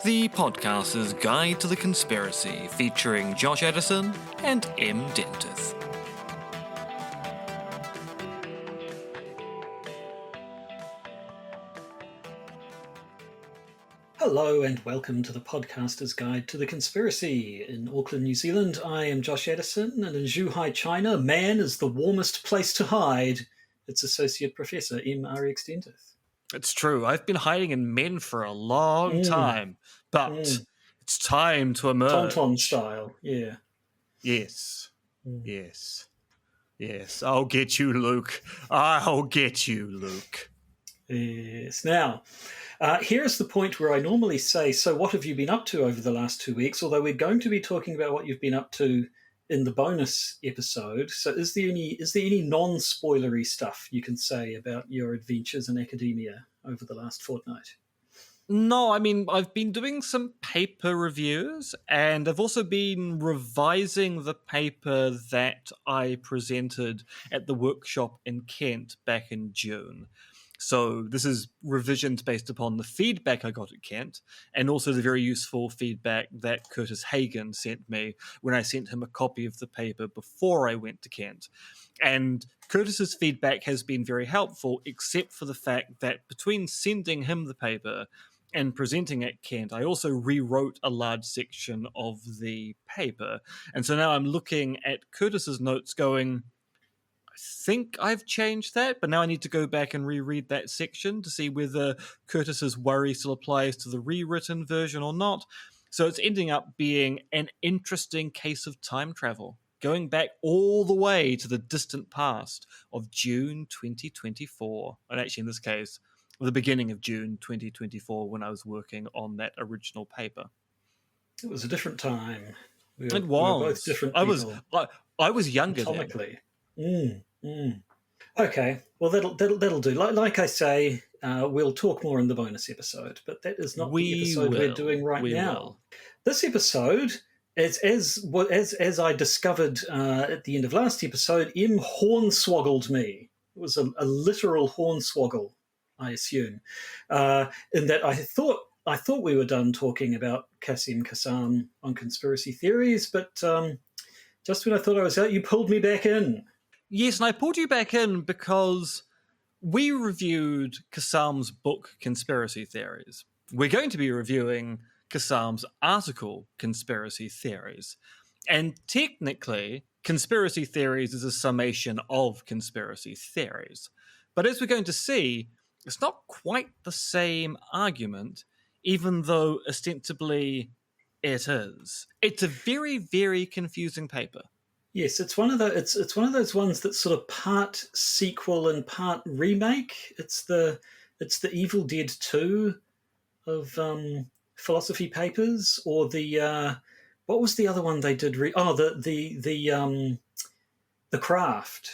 The Podcaster's Guide to the Conspiracy, featuring Josh Edison and M. Dentith. Hello and welcome to the Podcaster's Guide to the Conspiracy. In Auckland, New Zealand, I am Josh Edison, and in Zhuhai, China, man is the warmest place to hide. It's Associate Professor M.R.X. Dentith. It's true, I've been hiding in men for a long time, but it's time to emerge. Tauntaun style, yeah. Yes, yes, I'll get you, Luke. I'll get you, Luke. Yes. Now, here's the point where I normally say, so what have you been up to over the last 2 weeks? Although we're going to be talking about what you've been up to in the bonus episode. So is there any non-spoilery stuff you can say about your adventures in academia over the last fortnight? No, I mean, I've been doing some paper reviews, and I've also been revising the paper that I presented at the workshop in Kent back in June. So this is revisions based upon the feedback I got at Kent, and also the very useful feedback that Curtis Hagen sent me when I sent him a copy of the paper before I went to Kent. And Curtis's feedback has been very helpful, except for the fact that between sending him the paper and presenting at Kent, I also rewrote a large section of the paper. And so now I'm looking at Curtis's notes going, I think I've changed that, but now I need to go back and reread that section to see whether Curtis's worry still applies to the rewritten version or not. So it's ending up being an interesting case of time travel, going back all the way to the distant past of June 2024. And actually, in this case, the beginning of June 2024, when I was working on that original paper. It was a different time. We It was. We were both different people. I was younger then. Atomically. Okay, well that'll do. Like I say, we'll talk more in the bonus episode, but that is not the episode we're doing right now. This episode, as I discovered at the end of last episode, M hornswoggled me. It was a literal hornswoggle, I assume, in that I thought we were done talking about Quassim Cassam on conspiracy theories, but just when I thought I was out, you pulled me back in. Yes, and I pulled you back in because we reviewed Cassam's book, Conspiracy Theories. We're going to be reviewing Cassam's article, Conspiracy Theories. And technically, Conspiracy Theories is a summation of conspiracy theories. But as we're going to see, it's not quite the same argument, even though ostensibly it is. It's a very, very confusing paper. Yes, it's one of those ones that's sort of part sequel and part remake. It's the Evil Dead 2 of philosophy papers, or the what was the other one they did? The Craft.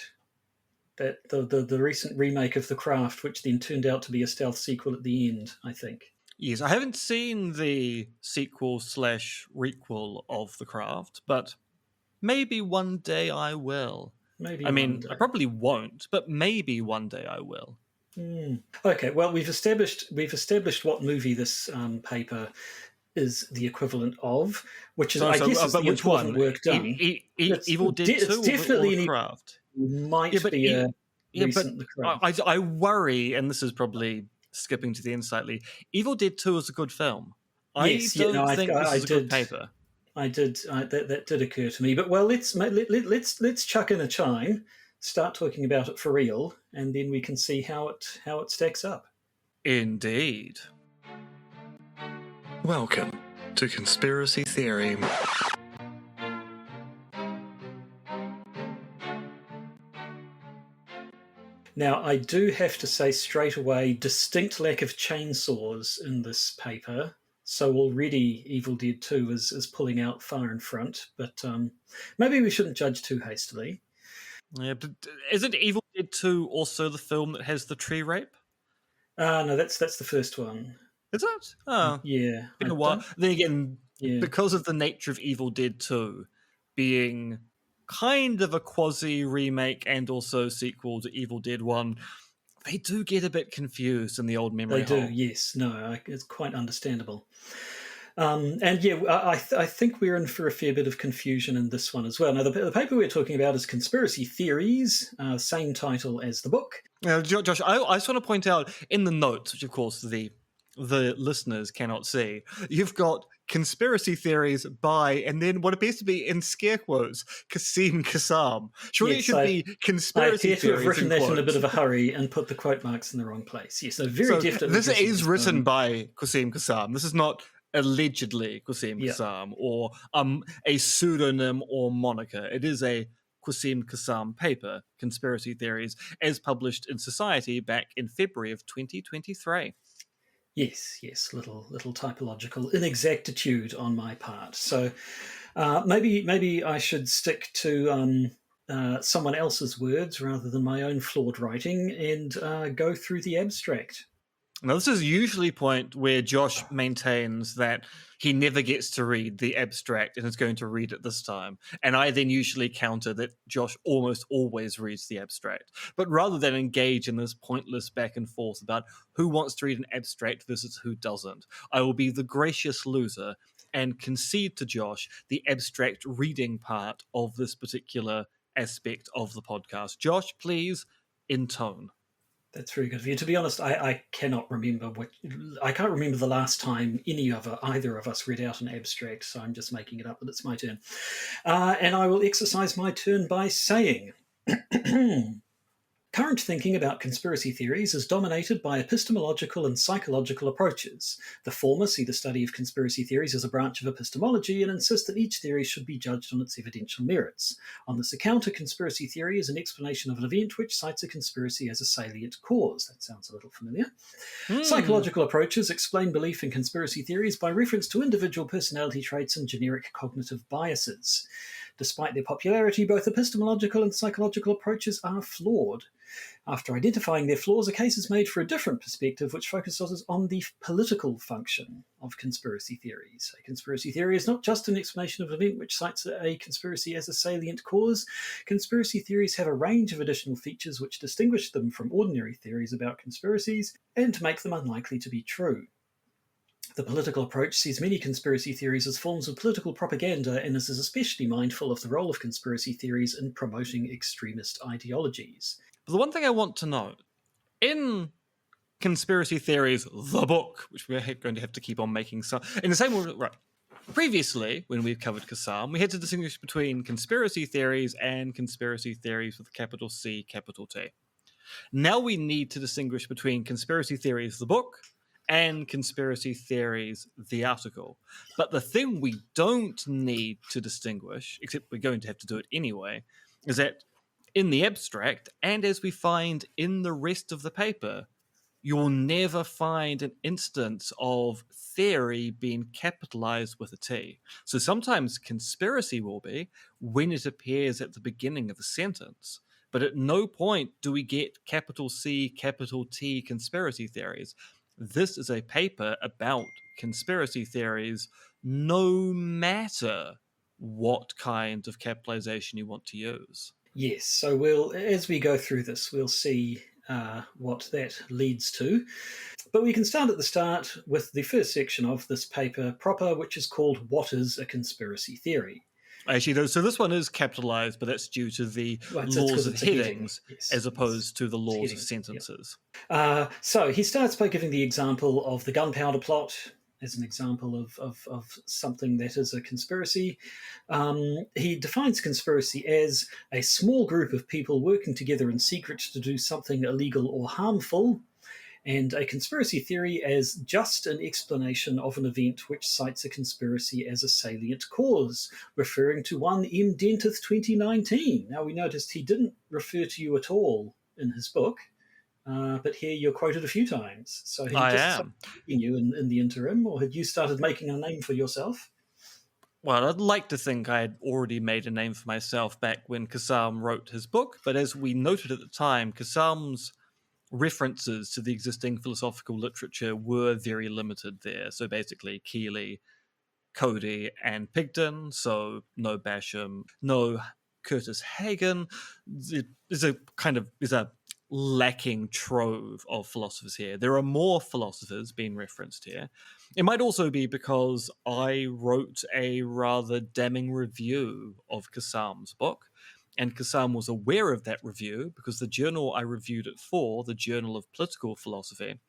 That the recent remake of The Craft, which then turned out to be a stealth sequel at the end, I think. Yes, I haven't seen the sequel/requel of The Craft, but maybe one day I will. I probably won't, but maybe one day I will. Okay, well, we've established what movie this paper is the equivalent of, which is, I guess, is the important work done. Evil Dead 2 it's definitely or The Craft? Might be a recent The Craft. I worry, and this is probably skipping to the end slightly, Evil Dead 2 is a good film. This is a good paper. That did occur to me, but well, let's chuck in a chime, start talking about it for real, and then we can see how it stacks up. Indeed. Welcome to Conspiracy Theory. Now, I do have to say straight away, distinct lack of chainsaws in this paper. So already Evil Dead 2 is pulling out far in front, but maybe we shouldn't judge too hastily. Yeah, but isn't Evil Dead 2 also the film that has the tree rape? No, that's the first one. Is it? Oh. Yeah. Been a while. Then again, because of the nature of Evil Dead 2 being kind of a quasi-remake and also sequel to Evil Dead 1, they do get a bit confused in the old memory hole. They do, yes. No, it's quite understandable. And yeah, I think we're in for a fair bit of confusion in this one as well. Now, the paper we're talking about is Conspiracy Theories, same title as the book. Now, Josh, I just want to point out in the notes, which of course the listeners cannot see, you've got Conspiracy Theories by, and then what appears to be in scare quotes, Quassim Cassam. Surely Yes, it should be Conspiracy Theories. I appear to have written that in a bit of a quotes. hurry and put the quote marks in the wrong place. Yes, very definitely. This is written by Quassim Cassam. This is not allegedly Quassim Cassam or a pseudonym or moniker. It is a Quassim Cassam paper, Conspiracy Theories, as published in Society back in February of 2023. Yes, little typological inexactitude on my part. So maybe I should stick to someone else's words rather than my own flawed writing and go through the abstract. Now, this is usually a point where Josh maintains that he never gets to read the abstract and is going to read it this time. And I then usually counter that Josh almost always reads the abstract. But rather than engage in this pointless back and forth about who wants to read an abstract versus who doesn't, I will be the gracious loser and concede to Josh the abstract reading part of this particular aspect of the podcast. Josh, please intone. That's very good of you. To be honest, I cannot remember I can't remember the last time either of us read out an abstract, so I'm just making it up that it's my turn. And I will exercise my turn by saying current thinking about conspiracy theories is dominated by epistemological and psychological approaches. The former see the study of conspiracy theories as a branch of epistemology and insist that each theory should be judged on its evidential merits. On this account, a conspiracy theory is an explanation of an event which cites a conspiracy as a salient cause. That sounds a little familiar. Psychological approaches explain belief in conspiracy theories by reference to individual personality traits and generic cognitive biases. Despite their popularity, both epistemological and psychological approaches are flawed. After identifying their flaws, a case is made for a different perspective, which focuses on the political function of conspiracy theories. A conspiracy theory is not just an explanation of an event which cites a conspiracy as a salient cause. Conspiracy theories have a range of additional features which distinguish them from ordinary theories about conspiracies and make them unlikely to be true. The political approach sees many conspiracy theories as forms of political propaganda and is especially mindful of the role of conspiracy theories in promoting extremist ideologies. But the one thing I want to note, in Conspiracy Theories, the book, which we're going to have to keep on making some, in the same way, right. Previously, when we've covered Cassam, we had to distinguish between conspiracy theories and conspiracy theories with a capital C, capital T. Now we need to distinguish between conspiracy theories, the book, and conspiracy theories, the article. But the thing we don't need to distinguish, except we're going to have to do it anyway, is that in the abstract, and as we find in the rest of the paper, you'll never find an instance of theory being capitalized with a T. So sometimes conspiracy will be when it appears at the beginning of a sentence. But at no point do we get capital C, capital T conspiracy theories. This is a paper about conspiracy theories, no matter what kind of capitalization you want to use. Yes, so as we go through this, we'll see what that leads to. But we can start at the start with the first section of this paper proper, which is called What is a Conspiracy Theory? Actually, so this one is capitalized, but that's due to the laws of headings as opposed to the laws of sentences. Yep. So he starts by giving the example of the gunpowder plot as an example of something that is a conspiracy. He defines conspiracy as a small group of people working together in secret to do something illegal or harmful, and a conspiracy theory as just an explanation of an event which cites a conspiracy as a salient cause, referring to 1M Dentith 2019. Now, we noticed he didn't refer to you at all in his book, but here you're quoted a few times. So he just you in the interim, or had you started making a name for yourself? Well, I'd like to think I had already made a name for myself back when Cassam wrote his book, but as we noted at the time, Cassam's references to the existing philosophical literature were very limited there. So basically, Keeley, Cody, and Pigden. So no Basham, no Curtis Hagen. There's a lacking trove of philosophers here. There are more philosophers being referenced here. It might also be because I wrote a rather damning review of Cassam's book, and Cassam was aware of that review because the journal I reviewed it for, the Journal of Political Philosophy,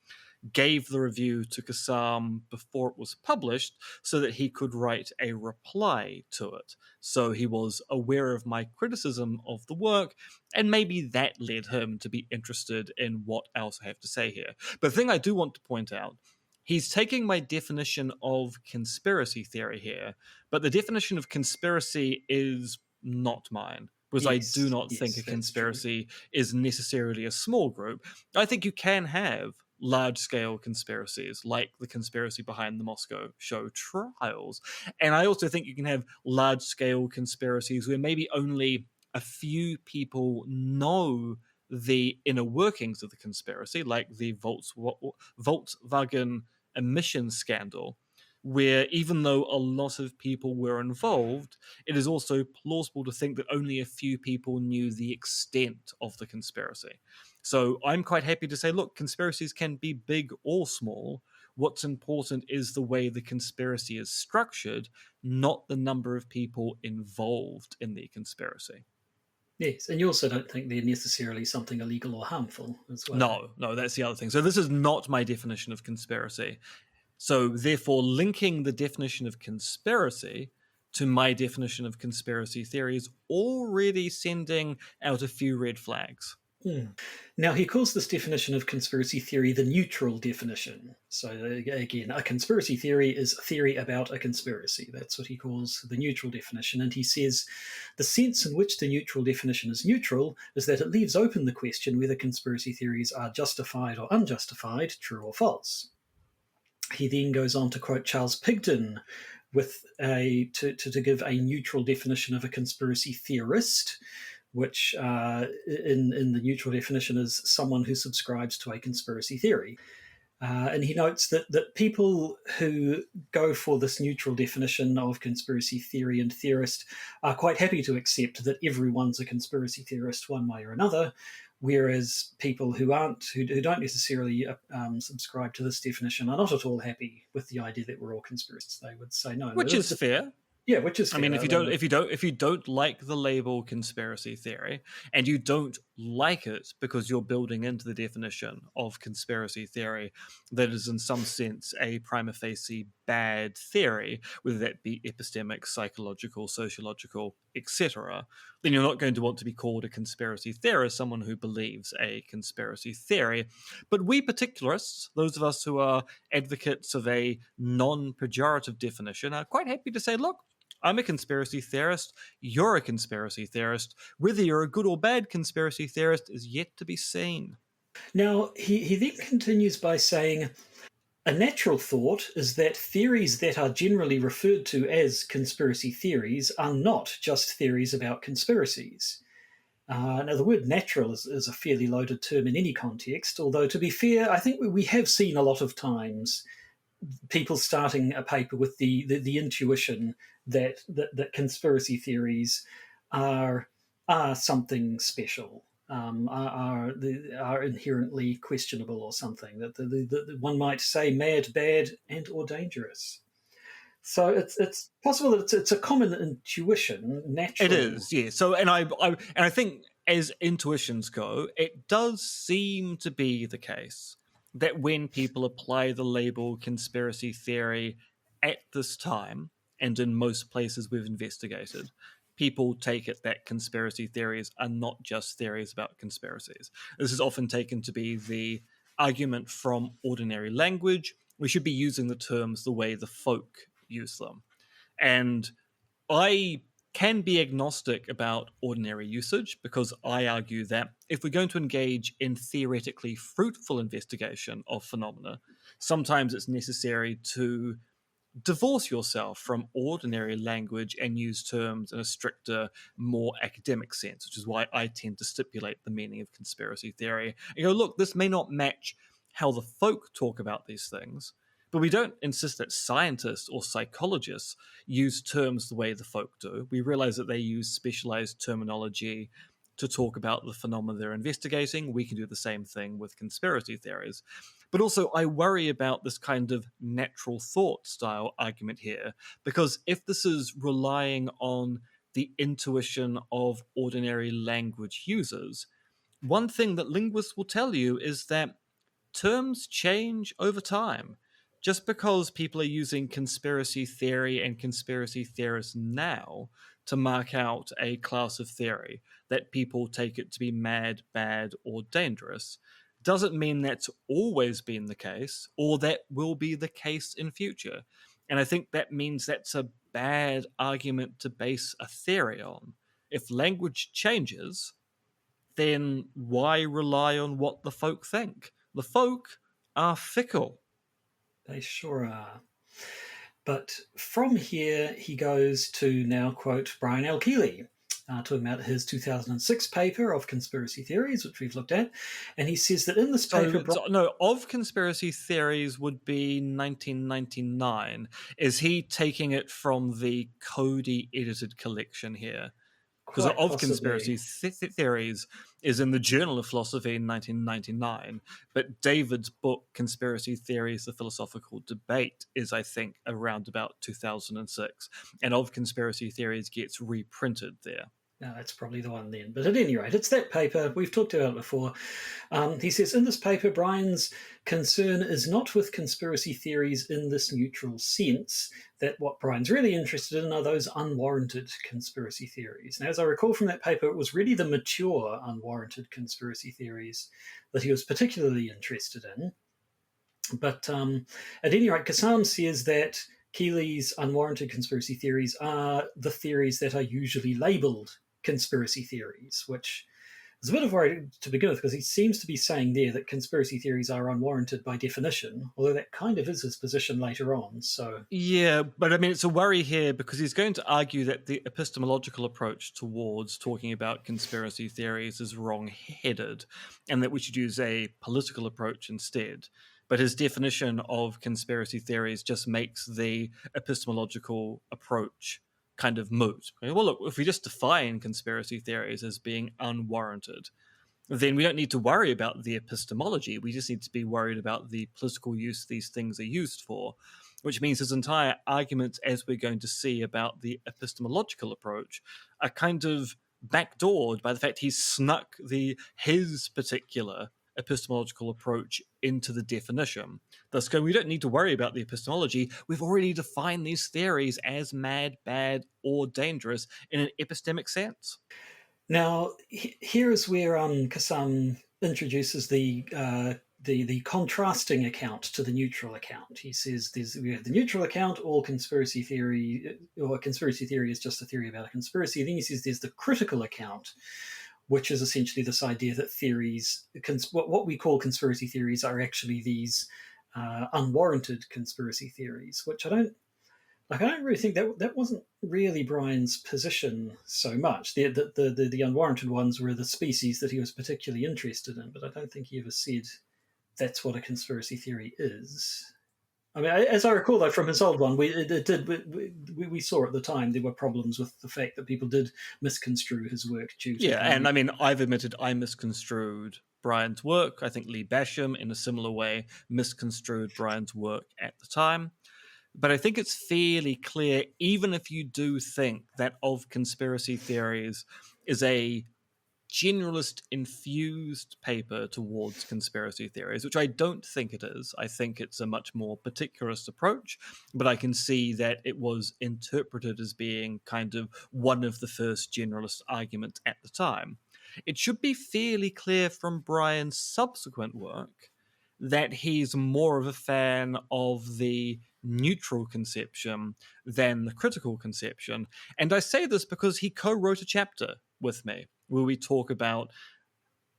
gave the review to Quassim before it was published so that he could write a reply to it. So he was aware of my criticism of the work, and maybe that led him to be interested in what else I have to say here. But the thing I do want to point out, he's taking my definition of conspiracy theory here, but the definition of conspiracy is not mine. Because I do not think a conspiracy is necessarily a small group. I think you can have large-scale conspiracies, like the conspiracy behind the Moscow show trials. And I also think you can have large-scale conspiracies where maybe only a few people know the inner workings of the conspiracy, like the Volkswagen emissions scandal, where even though a lot of people were involved, it is also plausible to think that only a few people knew the extent of the conspiracy. So I'm quite happy to say, look, conspiracies can be big or small. What's important is the way the conspiracy is structured, not the number of people involved in the conspiracy. Yes, and you also don't think they're necessarily something illegal or harmful as well. No, that's the other thing. So this is not my definition of conspiracy. So therefore, linking the definition of conspiracy to my definition of conspiracy theory is already sending out a few red flags. Now, he calls this definition of conspiracy theory the neutral definition. So, again, a conspiracy theory is a theory about a conspiracy. That's what he calls the neutral definition. And he says the sense in which the neutral definition is neutral is that it leaves open the question whether conspiracy theories are justified or unjustified, true or false. He then goes on to quote Charles Pigden to give a neutral definition of a conspiracy theorist, which in the neutral definition is someone who subscribes to a conspiracy theory. And he notes that people who go for this neutral definition of conspiracy theory and theorist are quite happy to accept that everyone's a conspiracy theorist one way or another, whereas people who don't necessarily subscribe to this definition are not at all happy with the idea that we're all conspiracists. They would say no, which is fair. Yeah, which is fair. I mean, if you don't like the label conspiracy theory, and you don't like it because you're building into the definition of conspiracy theory that is in some sense a prima facie bad theory, whether that be epistemic, psychological, sociological, etc., then you're not going to want to be called a conspiracy theorist, someone who believes a conspiracy theory. But we particularists, those of us who are advocates of a non-pejorative definition, are quite happy to say, look, I'm a conspiracy theorist, you're a conspiracy theorist. Whether you're a good or bad conspiracy theorist is yet to be seen. Now, he then continues by saying, a natural thought is that theories that are generally referred to as conspiracy theories are not just theories about conspiracies. Now, the word natural is a fairly loaded term in any context, although to be fair, I think we have seen a lot of times people starting a paper with the intuition that conspiracy theories are something special, are inherently questionable or something, that one might say mad, bad, and or dangerous. So it's possible that it's a common intuition, natural. It is, yeah. So and I think as intuitions go, it does seem to be the case that when people apply the label conspiracy theory at this time, and in most places we've investigated, people take it that conspiracy theories are not just theories about conspiracies. This is often taken to be the argument from ordinary language. We should be using the terms the way the folk use them. And I can be agnostic about ordinary usage because I argue that if we're going to engage in theoretically fruitful investigation of phenomena, sometimes it's necessary to divorce yourself from ordinary language and use terms in a stricter, more academic sense, which is why I tend to stipulate the meaning of conspiracy theory. And go, look, this may not match how the folk talk about these things, but we don't insist that scientists or psychologists use terms the way the folk do. We realize that they use specialized terminology to talk about the phenomena they're investigating. We can do the same thing with conspiracy theories. But also, I worry about this kind of natural thought style argument here, because if this is relying on the intuition of ordinary language users, one thing that linguists will tell you is that terms change over time. Just because people are using conspiracy theory and conspiracy theorists now to mark out a class of theory that people take it to be mad, bad, or dangerous, doesn't mean that's always been the case or that will be the case in future. And I think that means that's a bad argument to base a theory on. If language changes, then why rely on what the folk think? The folk are fickle. They sure are. But from here, he goes to now quote Brian L. Keeley, talking about his 2006 paper of conspiracy theories, which we've looked at. And he says that in this paper... Of conspiracy theories would be 1999. Is he taking it from the Cody edited collection here? Because of conspiracy theories is in the Journal of Philosophy in 1999, but David's book, Conspiracy Theories, The Philosophical Debate, is, I think, around about 2006, and Of Conspiracy Theories gets reprinted there. No, that's probably the one then. But at any rate, it's that paper. We've talked about it before. He says, in this paper, Brian's concern is not with conspiracy theories in this neutral sense, that what Brian's really interested in are those unwarranted conspiracy theories. Now, as I recall from that paper, it was really the mature, unwarranted conspiracy theories that he was particularly interested in. But at any rate, Cassam says that Keeley's unwarranted conspiracy theories are the theories that are usually labelled conspiracy theories, which is a bit of a worry to begin with, because he seems to be saying there that conspiracy theories are unwarranted by definition, although that kind of is his position later on. So yeah, but I mean, it's a worry here because he's going to argue that the epistemological approach towards talking about conspiracy theories is wrong-headed and that we should use a political approach instead. But his definition of conspiracy theories just makes the epistemological approach kind of moot. Well, look, if we just define conspiracy theories as being unwarranted, then we don't need to worry about the epistemology. We just need to be worried about the political use these things are used for, which means his entire arguments, as we're going to see about the epistemological approach, are kind of backdoored by the fact he's snuck his particular epistemological approach into the definition. Thus, we don't need to worry about the epistemology. We've already defined these theories as mad, bad, or dangerous in an epistemic sense. Now, here is where Cassam introduces the contrasting account to the neutral account. He says we have the neutral account, all conspiracy theory, or conspiracy theory is just a theory about a conspiracy. Then he says there's the critical account, which is essentially this idea that theories, what we call conspiracy theories, are actually these unwarranted conspiracy theories, which I don't really think that wasn't really Brian's position so much. The unwarranted ones were the species that he was particularly interested in, but I don't think he ever said that's what a conspiracy theory is. I mean, as I recall, though, from his old one, we saw at the time there were problems with the fact that people did misconstrue his work due to... Yeah, and I mean, I've admitted I misconstrued Brian's work. I think Lee Basham, in a similar way, misconstrued Brian's work at the time. But I think it's fairly clear, even if you do think that Of Conspiracy Theories is a generalist infused paper towards conspiracy theories, which I don't think it is. I think it's a much more particularist approach, but I can see that it was interpreted as being kind of one of the first generalist arguments at the time. It should be fairly clear from Brian's subsequent work that he's more of a fan of the neutral conception than the critical conception. And I say this because he co-wrote a chapter with me where we talk about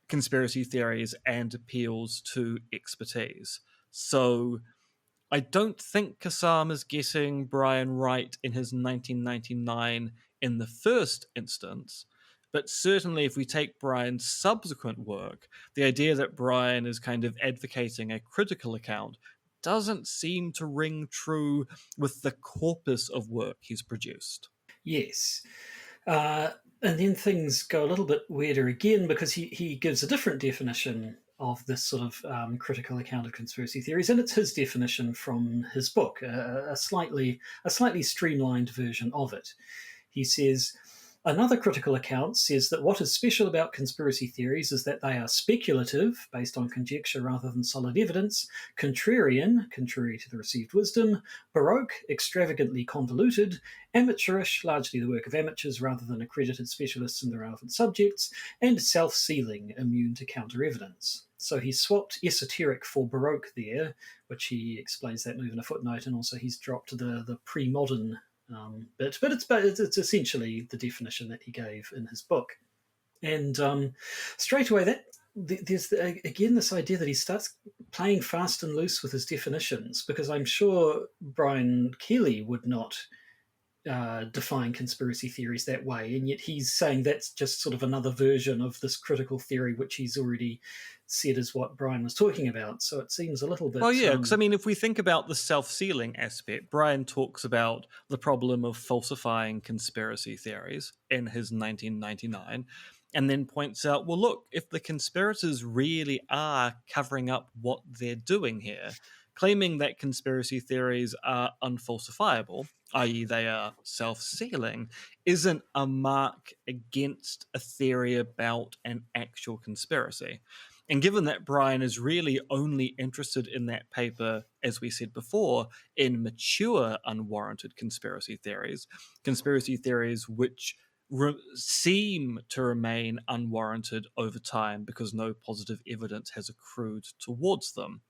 conspiracy theories and appeals to expertise. So I don't think Cassam is getting Brian right in his 1999 in the first instance, but certainly if we take Brian's subsequent work, the idea that Brian is kind of advocating a critical account doesn't seem to ring true with the corpus of work he's produced. Yes. And then things go a little bit weirder again, because he gives a different definition of this sort of critical account of conspiracy theories, and it's his definition from his book, a slightly streamlined version of it. He says, another critical account says that what is special about conspiracy theories is that they are speculative, based on conjecture rather than solid evidence, contrarian, contrary to the received wisdom, baroque, extravagantly convoluted, amateurish, largely the work of amateurs rather than accredited specialists in the relevant subjects, and self-sealing, immune to counter-evidence. So he swapped esoteric for baroque there, which he explains that move in a footnote, and also he's dropped the pre-modern bit, but it's essentially the definition that he gave in his book. And straight away, there's again this idea that he starts playing fast and loose with his definitions, because I'm sure Brian Keeley would not define conspiracy theories that way, and yet he's saying that's just sort of another version of this critical theory, which he's already said is what Brian was talking about. So it seems a little bit... Well, yeah, because I mean, if we think about the self-sealing aspect, Brian talks about the problem of falsifying conspiracy theories in his 1999, and then points out, well, look, if the conspirators really are covering up what they're doing here, claiming that conspiracy theories are unfalsifiable, i.e. they are self-sealing, isn't a mark against a theory about an actual conspiracy. And given that Brian is really only interested in that paper, as we said before, in mature unwarranted conspiracy theories which seem to remain unwarranted over time because no positive evidence has accrued towards them,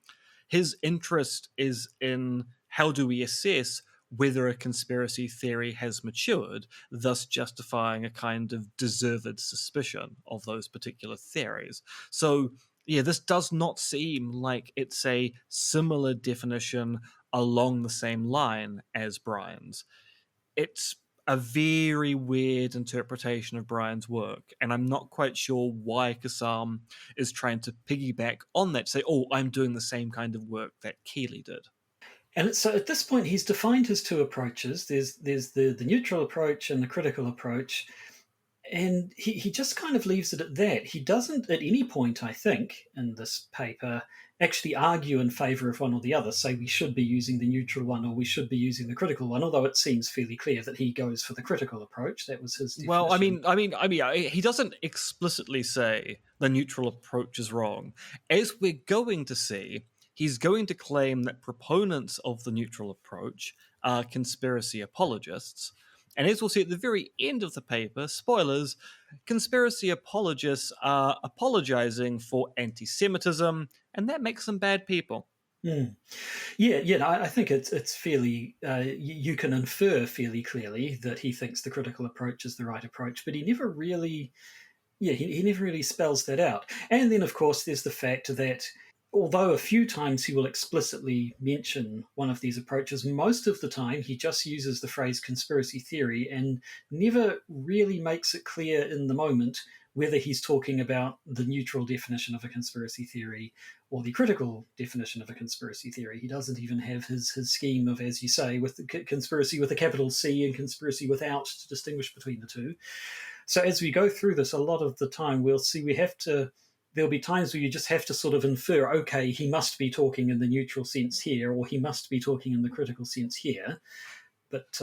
his interest is in how do we assess whether a conspiracy theory has matured, thus justifying a kind of deserved suspicion of those particular theories. So, yeah, this does not seem like it's a similar definition along the same line as Brian's. It's a very weird interpretation of Brian's work, and I'm not quite sure why Cassam is trying to piggyback on that, say, oh, I'm doing the same kind of work that Keeley did. And so at this point, he's defined his two approaches. There's the neutral approach and the critical approach. And he just kind of leaves it at that. He doesn't at any point, I think, in this paper, actually argue in favour of one or the other, say we should be using the neutral one or we should be using the critical one, although it seems fairly clear that he goes for the critical approach. That was his definition. Well, I mean, he doesn't explicitly say the neutral approach is wrong. As we're going to see, he's going to claim that proponents of the neutral approach are conspiracy apologists. And as we'll see at the very end of the paper, spoilers, conspiracy apologists are apologizing for anti-Semitism, and that makes them bad people. Mm. Yeah, I think it's fairly, you can infer fairly clearly that he thinks the critical approach is the right approach, but he never really spells that out. And then, of course, there's the fact that although a few times he will explicitly mention one of these approaches, most of the time he just uses the phrase conspiracy theory and never really makes it clear in the moment whether he's talking about the neutral definition of a conspiracy theory or the critical definition of a conspiracy theory. He doesn't even have his scheme of, as you say, with the conspiracy with a capital C and conspiracy without to distinguish between the two. So as we go through this, a lot of the time we'll see there'll be times where you just have to sort of infer, okay, he must be talking in the neutral sense here, or he must be talking in the critical sense here. But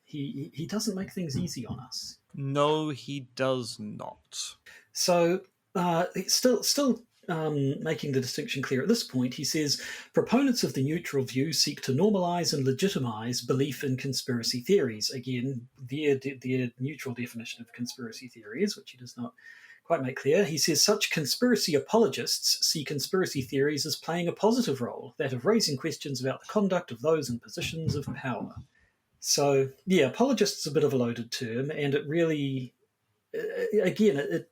he doesn't make things easy on us. No, he does not. So still making the distinction clear at this point, he says, proponents of the neutral view seek to normalize and legitimize belief in conspiracy theories. Again, their neutral definition of conspiracy theories, which he does not quite make clear. He says such conspiracy apologists see conspiracy theories as playing a positive role, that of raising questions about the conduct of those in positions of power. So, yeah, apologist is a bit of a loaded term, and it really, again,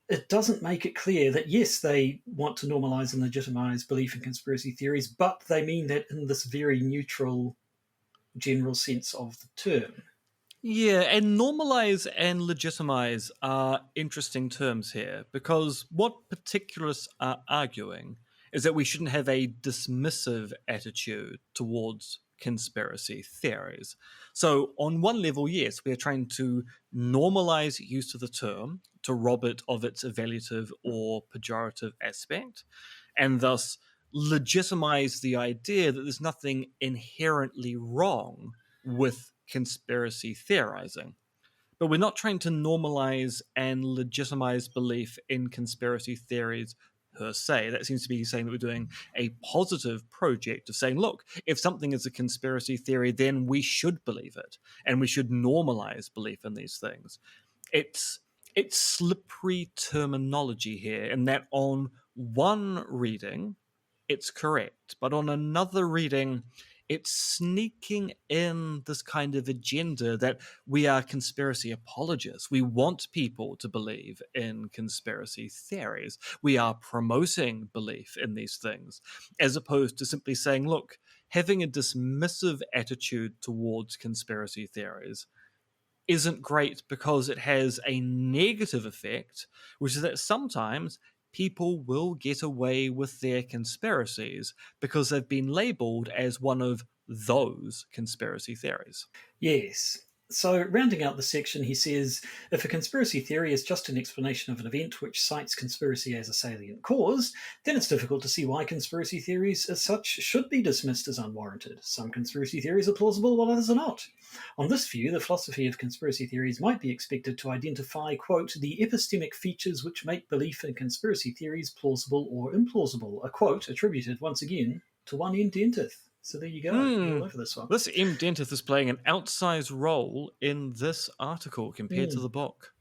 it doesn't make it clear that, yes, they want to normalize and legitimize belief in conspiracy theories, but they mean that in this very neutral, general sense of the term. Yeah, and normalize and legitimize are interesting terms here, because what particularists are arguing is that we shouldn't have a dismissive attitude towards conspiracy theories. So, on one level, yes, we are trying to normalize use of the term to rob it of its evaluative or pejorative aspect, and thus legitimize the idea that there's nothing inherently wrong with conspiracy theorizing. But we're not trying to normalize and legitimize belief in conspiracy theories per se. That seems to be saying that we're doing a positive project of saying, look, if something is a conspiracy theory, then we should believe it and we should normalize belief in these things. It's slippery terminology here, in that on one reading, it's correct, but on another reading, it's sneaking in this kind of agenda that we are conspiracy apologists. We want people to believe in conspiracy theories. We are promoting belief in these things, as opposed to simply saying, look, having a dismissive attitude towards conspiracy theories isn't great because it has a negative effect, which is that sometimes people will get away with their conspiracies because they've been labeled as one of those conspiracy theories. Yes. So, rounding out the section, he says, if a conspiracy theory is just an explanation of an event which cites conspiracy as a salient cause, then it's difficult to see why conspiracy theories as such should be dismissed as unwarranted. Some conspiracy theories are plausible, while others are not. On this view, the philosophy of conspiracy theories might be expected to identify, quote, the epistemic features which make belief in conspiracy theories plausible or implausible, a quote attributed once again to one M. Dentith. So there you go. All over this one. This M. Dentith is playing an outsized role in this article compared to the book.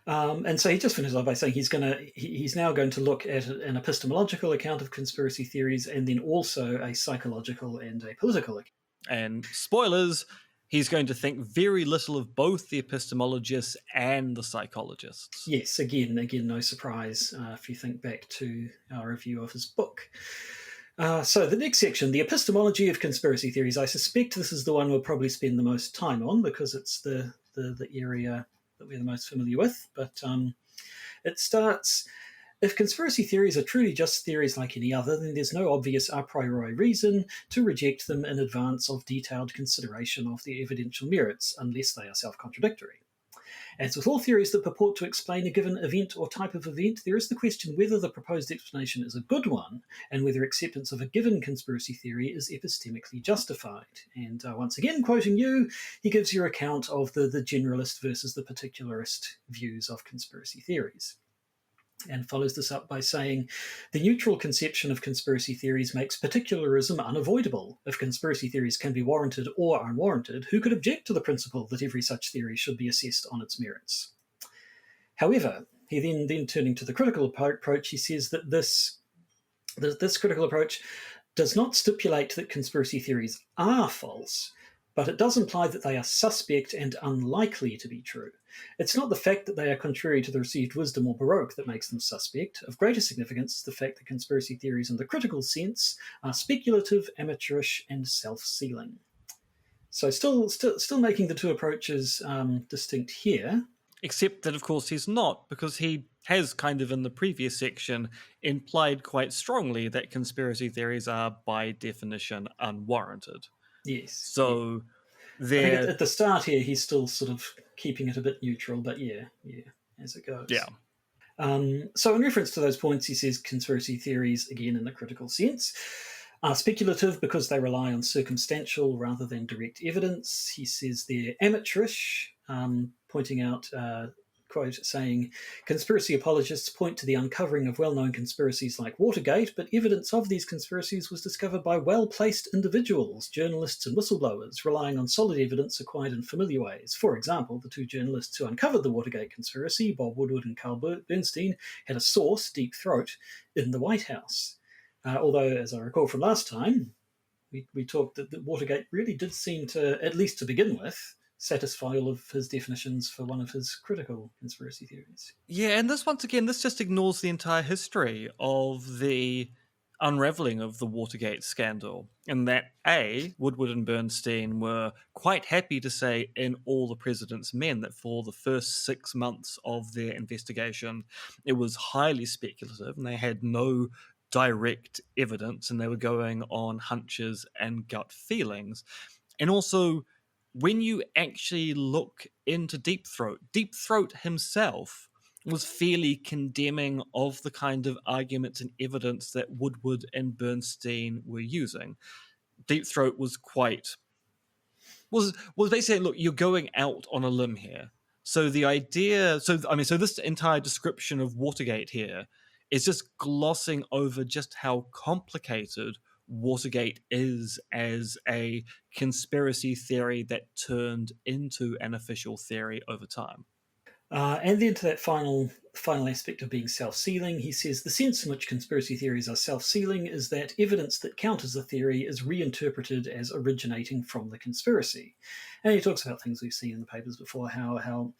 And so he just finishes off by saying he's now going to look at an epistemological account of conspiracy theories and then also a psychological and a political account. And spoilers, he's going to think very little of both the epistemologists and the psychologists. Yes, again, no surprise if you think back to our review of his book. So the next section, the epistemology of conspiracy theories. I suspect this is the one we'll probably spend the most time on because it's the area that we're the most familiar with. But it starts, if conspiracy theories are truly just theories like any other, then there's no obvious a priori reason to reject them in advance of detailed consideration of their evidential merits, unless they are self-contradictory. As with all theories that purport to explain a given event or type of event, there is the question whether the proposed explanation is a good one and whether acceptance of a given conspiracy theory is epistemically justified. And once again, quoting you, he gives your account of the generalist versus the particularist views of conspiracy theories. And follows this up by saying, the neutral conception of conspiracy theories makes particularism unavoidable. If conspiracy theories can be warranted or unwarranted, who could object to the principle that every such theory should be assessed on its merits? However, he then turning to the critical approach, he says that this critical approach does not stipulate that conspiracy theories are false, but it does imply that they are suspect and unlikely to be true. It's not the fact that they are contrary to the received wisdom or baroque that makes them suspect. Of greater significance is the fact that conspiracy theories in the critical sense are speculative, amateurish, and self-sealing. So still making the two approaches distinct here. Except that, of course, he's not, because he has kind of in the previous section implied quite strongly that conspiracy theories are by definition unwarranted. Yes. So I think at the start here, he's still sort of keeping it a bit neutral, but yeah, as it goes. Yeah. So in reference to those points, he says conspiracy theories, again in the critical sense, are speculative because they rely on circumstantial rather than direct evidence. He says they're amateurish, pointing out, quote, saying, conspiracy apologists point to the uncovering of well-known conspiracies like Watergate, but evidence of these conspiracies was discovered by well-placed individuals, journalists and whistleblowers, relying on solid evidence acquired in familiar ways. For example, the two journalists who uncovered the Watergate conspiracy, Bob Woodward and Carl Bernstein, had a source, Deep Throat, in the White House. Although, as I recall from last time, we talked that Watergate really did seem to, at least to begin with, satisfy all of his definitions for one of his critical conspiracy theories. Yeah, and this, once again, this just ignores the entire history of the unraveling of the Watergate scandal, and that Woodward and Bernstein were quite happy to say in All the President's Men that for the first 6 months of their investigation, it was highly speculative, and they had no direct evidence, and they were going on hunches and gut feelings. And also, when you actually look into Deep Throat himself was fairly condemning of the kind of arguments and evidence that Woodward and Bernstein were using. Deep Throat was basically saying, look, you're going out on a limb here. So the idea, so this entire description of Watergate here is just glossing over just how complicated Watergate is as a conspiracy theory that turned into an official theory over time. And then to that final aspect of being self-sealing, he says the sense in which conspiracy theories are self-sealing is that evidence that counters a theory is reinterpreted as originating from the conspiracy. And he talks about things we've seen in the papers before, how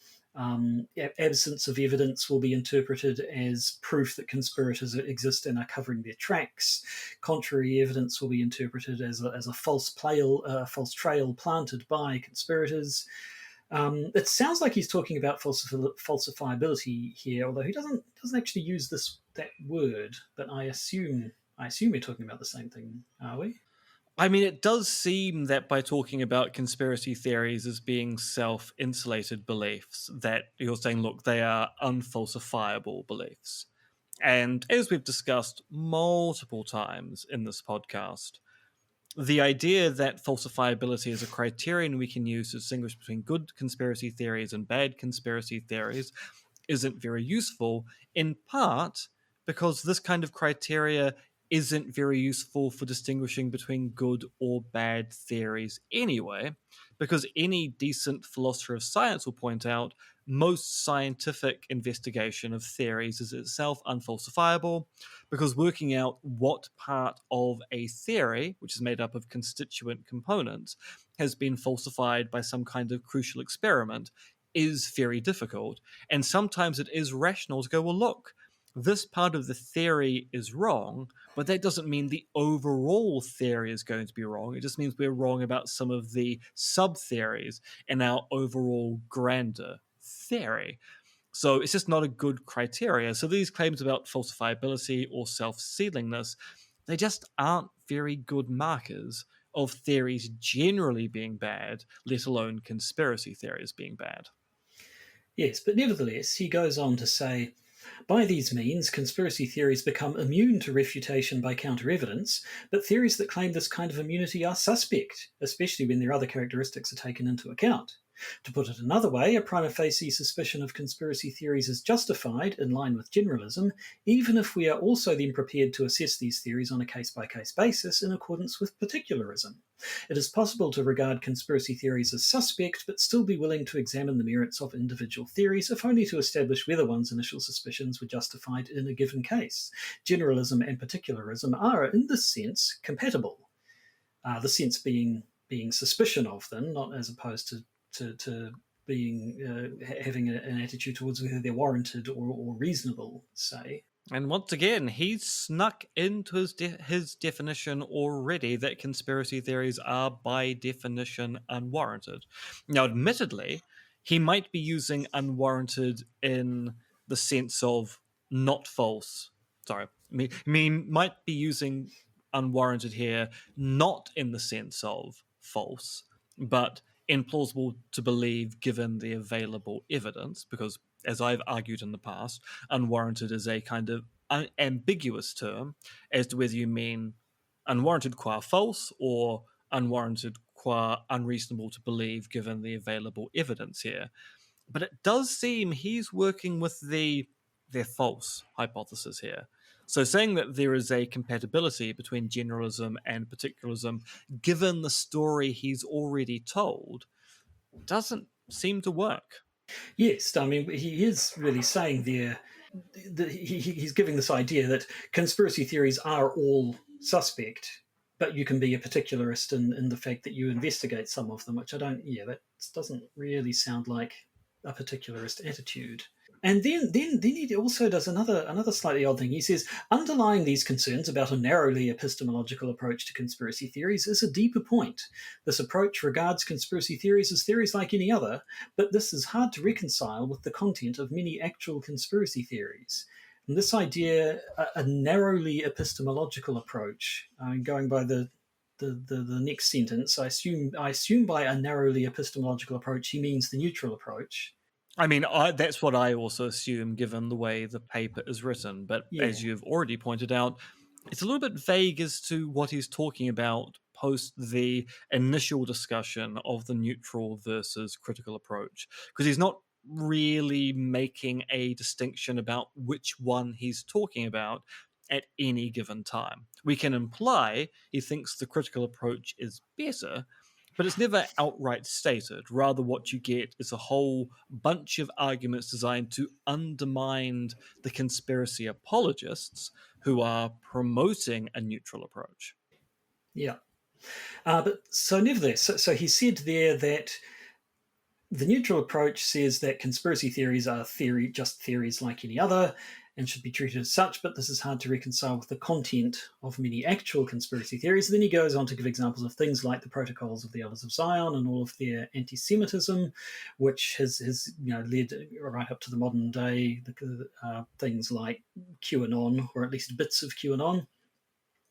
absence of evidence will be interpreted as proof that conspirators exist and are covering their tracks. Contrary evidence will be interpreted as a false trail planted by conspirators. It sounds like he's talking about falsifiability here, although he doesn't actually use that word. But I assume we're talking about the same thing, are we? I mean, it does seem that by talking about conspiracy theories as being self-insulated beliefs, that you're saying, look, they are unfalsifiable beliefs. And as we've discussed multiple times in this podcast, the idea that falsifiability is a criterion we can use to distinguish between good conspiracy theories and bad conspiracy theories isn't very useful, in part because this kind of criteria isn't very useful for distinguishing between good or bad theories anyway, because any decent philosopher of science will point out most scientific investigation of theories is itself unfalsifiable, because working out what part of a theory, which is made up of constituent components, has been falsified by some kind of crucial experiment is very difficult. And sometimes it is rational to go, well, look, this part of the theory is wrong, but that doesn't mean the overall theory is going to be wrong. It just means we're wrong about some of the sub-theories in our overall grander theory. So it's just not a good criteria. So these claims about falsifiability or self-sealingness, they just aren't very good markers of theories generally being bad, let alone conspiracy theories being bad. Yes, but nevertheless, he goes on to say, by these means, conspiracy theories become immune to refutation by counter-evidence, but theories that claim this kind of immunity are suspect, especially when their other characteristics are taken into account. To put it another way, a prima facie suspicion of conspiracy theories is justified, in line with generalism, even if we are also then prepared to assess these theories on a case-by-case basis in accordance with particularism. It is possible to regard conspiracy theories as suspect, but still be willing to examine the merits of individual theories, if only to establish whether one's initial suspicions were justified in a given case. Generalism and particularism are, in this sense, compatible. The sense being suspicion of them, not as opposed to being having an attitude towards whether they're warranted or reasonable, say. And once again, he's snuck into his definition already that conspiracy theories are by definition unwarranted. Now, admittedly, he might be using unwarranted in the sense of not false. Sorry, I mean might be using unwarranted here, not in the sense of false, but implausible to believe given the available evidence, because as I've argued in the past, unwarranted is a kind of ambiguous term as to whether you mean unwarranted qua false or unwarranted qua unreasonable to believe given the available evidence here. But it does seem he's working with their false hypothesis here. So saying that there is a compatibility between generalism and particularism, given the story he's already told, doesn't seem to work. Yes, I mean, he is really saying there, he's giving this idea that conspiracy theories are all suspect, but you can be a particularist in the fact that you investigate some of them, which that doesn't really sound like a particularist attitude. And then he also does another slightly odd thing. He says, underlying these concerns about a narrowly epistemological approach to conspiracy theories is a deeper point. This approach regards conspiracy theories as theories like any other, but this is hard to reconcile with the content of many actual conspiracy theories. And this idea, a narrowly epistemological approach, going by the next sentence, I assume by a narrowly epistemological approach he means the neutral approach. I mean, that's what I also assume, given the way the paper is written. But as you've already pointed out, it's a little bit vague as to what he's talking about post the initial discussion of the neutral versus critical approach, because he's not really making a distinction about which one he's talking about at any given time. We can imply he thinks the critical approach is better, but it's never outright stated. Rather, what you get is a whole bunch of arguments designed to undermine the conspiracy apologists who are promoting a neutral approach. Yeah. But so nevertheless, so he said there that the neutral approach says that conspiracy theories are just theories like any other, and should be treated as such, but this is hard to reconcile with the content of many actual conspiracy theories. And then he goes on to give examples of things like the protocols of the Elders of Zion and all of their anti-Semitism, which has led right up to the modern day, things like QAnon, or at least bits of QAnon.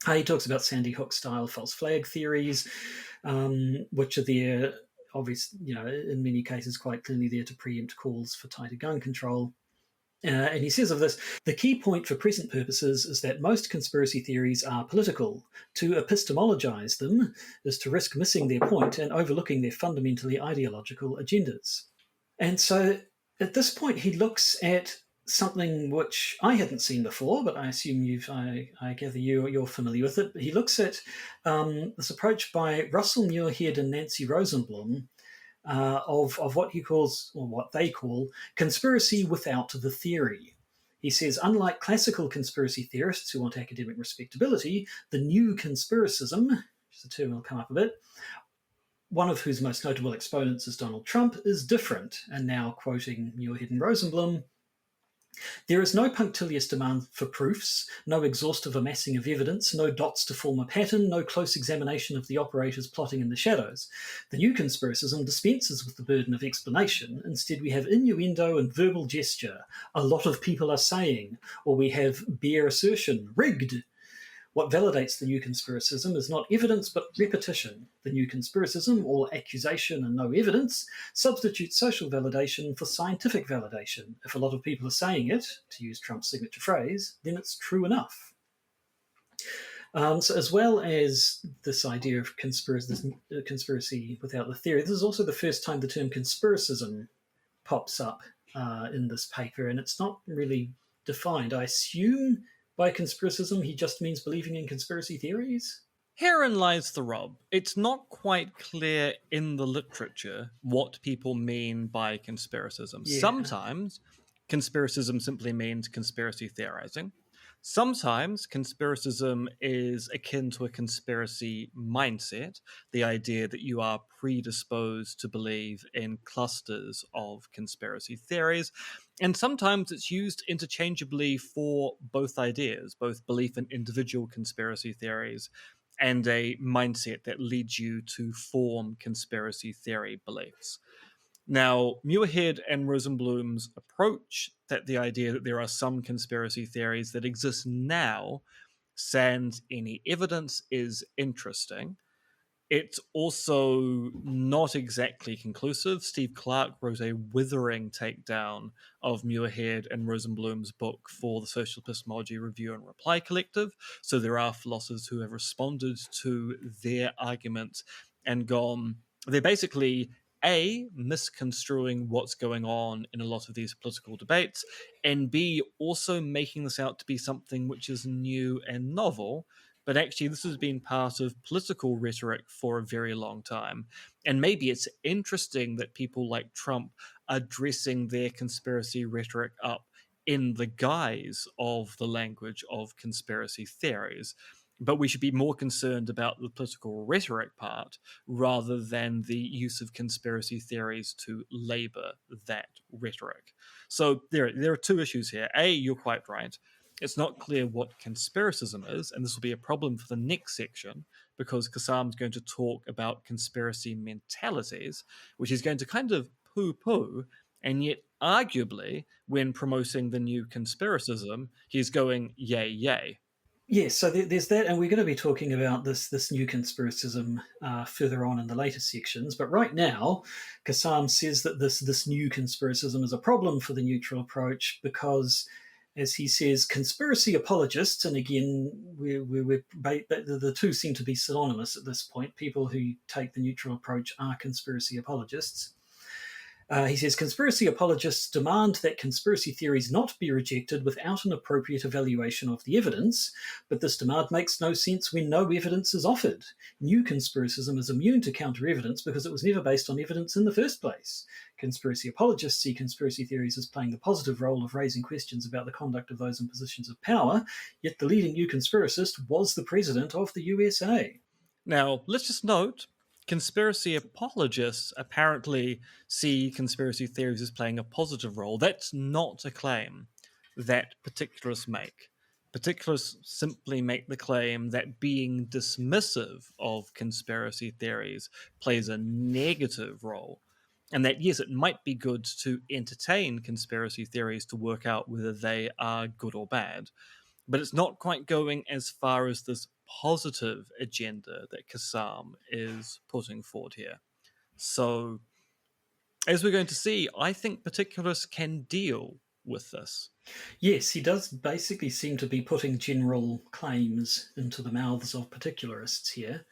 He talks about Sandy Hook style false flag theories, which are there, obviously, in many cases quite clearly there to preempt calls for tighter gun control. And he says of this, the key point for present purposes is that most conspiracy theories are political. To epistemologize them is to risk missing their point and overlooking their fundamentally ideological agendas. And so at this point, he looks at something which I hadn't seen before, but I assume I gather you're familiar with it. He looks at this approach by Russell Muirhead and Nancy Rosenblum, of what he calls, or what they call, conspiracy without the theory. He says, unlike classical conspiracy theorists who want academic respectability, the new conspiracism, which is a term will come up a bit, one of whose most notable exponents is Donald Trump, is different. And now quoting Muirhead and Rosenblum, there is no punctilious demand for proofs, no exhaustive amassing of evidence, no dots to form a pattern, no close examination of the operators plotting in the shadows. The new conspiracism dispenses with the burden of explanation. Instead, we have innuendo and verbal gesture. A lot of people are saying, or we have bare assertion, rigged. What validates the new conspiracism is not evidence but repetition. The new conspiracism, all accusation and no evidence, substitutes social validation for scientific validation. If a lot of people are saying it, to use Trump's signature phrase, then it's true enough. So as well as this idea of conspiracy without the theory, this is also the first time the term conspiracism pops up in this paper, and it's not really defined. I assume by conspiracism, he just means believing in conspiracy theories? Herein lies the rub. It's not quite clear in the literature what people mean by conspiracism. Yeah. Sometimes conspiracism simply means conspiracy theorizing. Sometimes conspiracism is akin to a conspiracy mindset, the idea that you are predisposed to believe in clusters of conspiracy theories. And sometimes it's used interchangeably for both ideas, both belief in individual conspiracy theories and a mindset that leads you to form conspiracy theory beliefs. Now, Muirhead and Rosenblum's approach that the idea that there are some conspiracy theories that exist now sans any evidence is interesting. It's also not exactly conclusive. Steve Clark wrote a withering takedown of Muirhead and Rosenblum's book for the Social Epistemology Review and Reply Collective. So there are philosophers who have responded to their arguments and gone, they're basically A, misconstruing what's going on in a lot of these political debates, and B, also making this out to be something which is new and novel. But actually, this has been part of political rhetoric for a very long time. And maybe it's interesting that people like Trump are dressing their conspiracy rhetoric up in the guise of the language of conspiracy theories. But we should be more concerned about the political rhetoric part rather than the use of conspiracy theories to labor that rhetoric. So there are two issues here. A, you're quite right. It's not clear what conspiracism is, and this will be a problem for the next section because Cassam's going to talk about conspiracy mentalities, which is going to kind of poo-poo And yet, arguably, when promoting the new conspiracism, he's going, yay, yay. Yes, so there's that, and we're going to be talking about this new conspiracism further on in the later sections. But right now, Cassam says that this new conspiracism is a problem for the neutral approach because, as he says, conspiracy apologists, and again, the two seem to be synonymous at this point. People who take the neutral approach are conspiracy apologists. He says conspiracy apologists demand that conspiracy theories not be rejected without an appropriate evaluation of the evidence, but this demand makes no sense when no evidence is offered. New conspiracism is immune to counter-evidence because it was never based on evidence in the first place. Conspiracy apologists see conspiracy theories as playing the positive role of raising questions about the conduct of those in positions of power, yet the leading new conspiracist was the president of the USA. Now, let's just note, conspiracy apologists apparently see conspiracy theories as playing a positive role. That's not a claim that particularists make. Particularists simply make the claim that being dismissive of conspiracy theories plays a negative role. And that, yes, it might be good to entertain conspiracy theories to work out whether they are good or bad, but it's not quite going as far as this positive agenda that Cassam is putting forward here. So, as we're going to see, I think particularists can deal with this. Yes, he does basically seem to be putting general claims into the mouths of particularists here.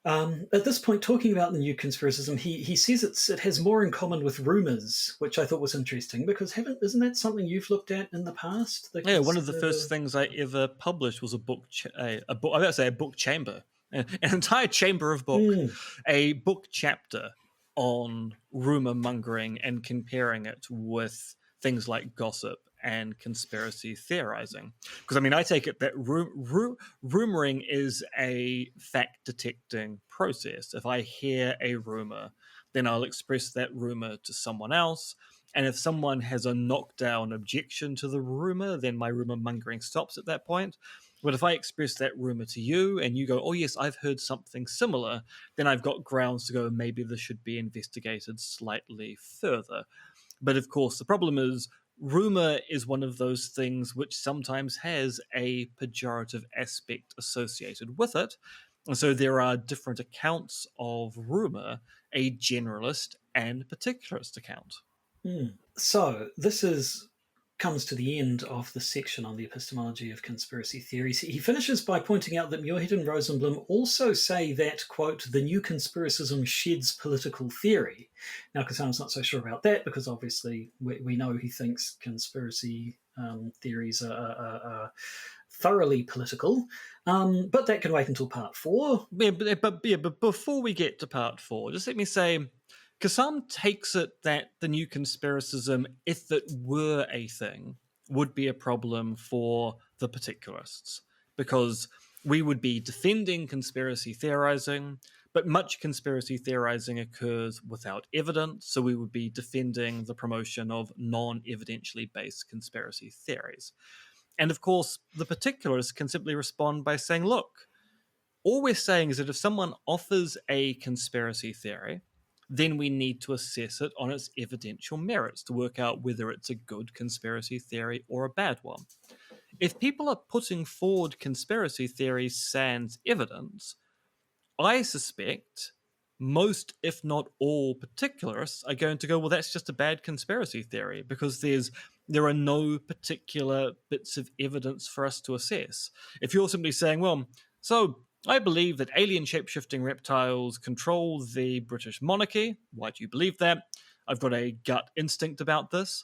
At this point, talking about the new conspiracism, he says it has more in common with rumours, which I thought was interesting because isn't that something you've looked at in the past? Yeah, one of the first things I ever published was a book. I'm about to say a book chamber, an entire chamber of book, a book chapter on rumor mongering and comparing it with things like gossip and conspiracy theorizing. Because, I mean, I take it that rumoring is a fact detecting process. If I hear a rumor, then I'll express that rumor to someone else. And if someone has a knockdown objection to the rumor, then my rumor mongering stops at that point. But if I express that rumor to you and you go, oh, yes, I've heard something similar, then I've got grounds to go, maybe this should be investigated slightly further. But of course, the problem is rumor is one of those things which sometimes has a pejorative aspect associated with it. And so there are different accounts of rumor, a generalist and particularist account. So this comes to the end of the section on the epistemology of conspiracy theories. He finishes by pointing out that Muirhead and Rosenblum also say that, quote, the new conspiracism sheds political theory. Now, Cassam's not so sure about that because obviously we know he thinks conspiracy theories are thoroughly political, but that can wait until part 4. But before we get to part 4, just let me say, Cassam takes it that the new conspiracism, if it were a thing, would be a problem for the particularists, because we would be defending conspiracy theorizing, but much conspiracy theorizing occurs without evidence, so we would be defending the promotion of non-evidentially based conspiracy theories. And of course, the particularists can simply respond by saying, look, all we're saying is that if someone offers a conspiracy theory, then we need to assess it on its evidential merits to work out whether it's a good conspiracy theory or a bad one. If people are putting forward conspiracy theories sans evidence, I suspect most, if not all, particularists are going to go, well, that's just a bad conspiracy theory because there are no particular bits of evidence for us to assess. If you're simply saying, well, so I believe that alien shape-shifting reptiles control the British monarchy. Why do you believe that? I've got a gut instinct about this.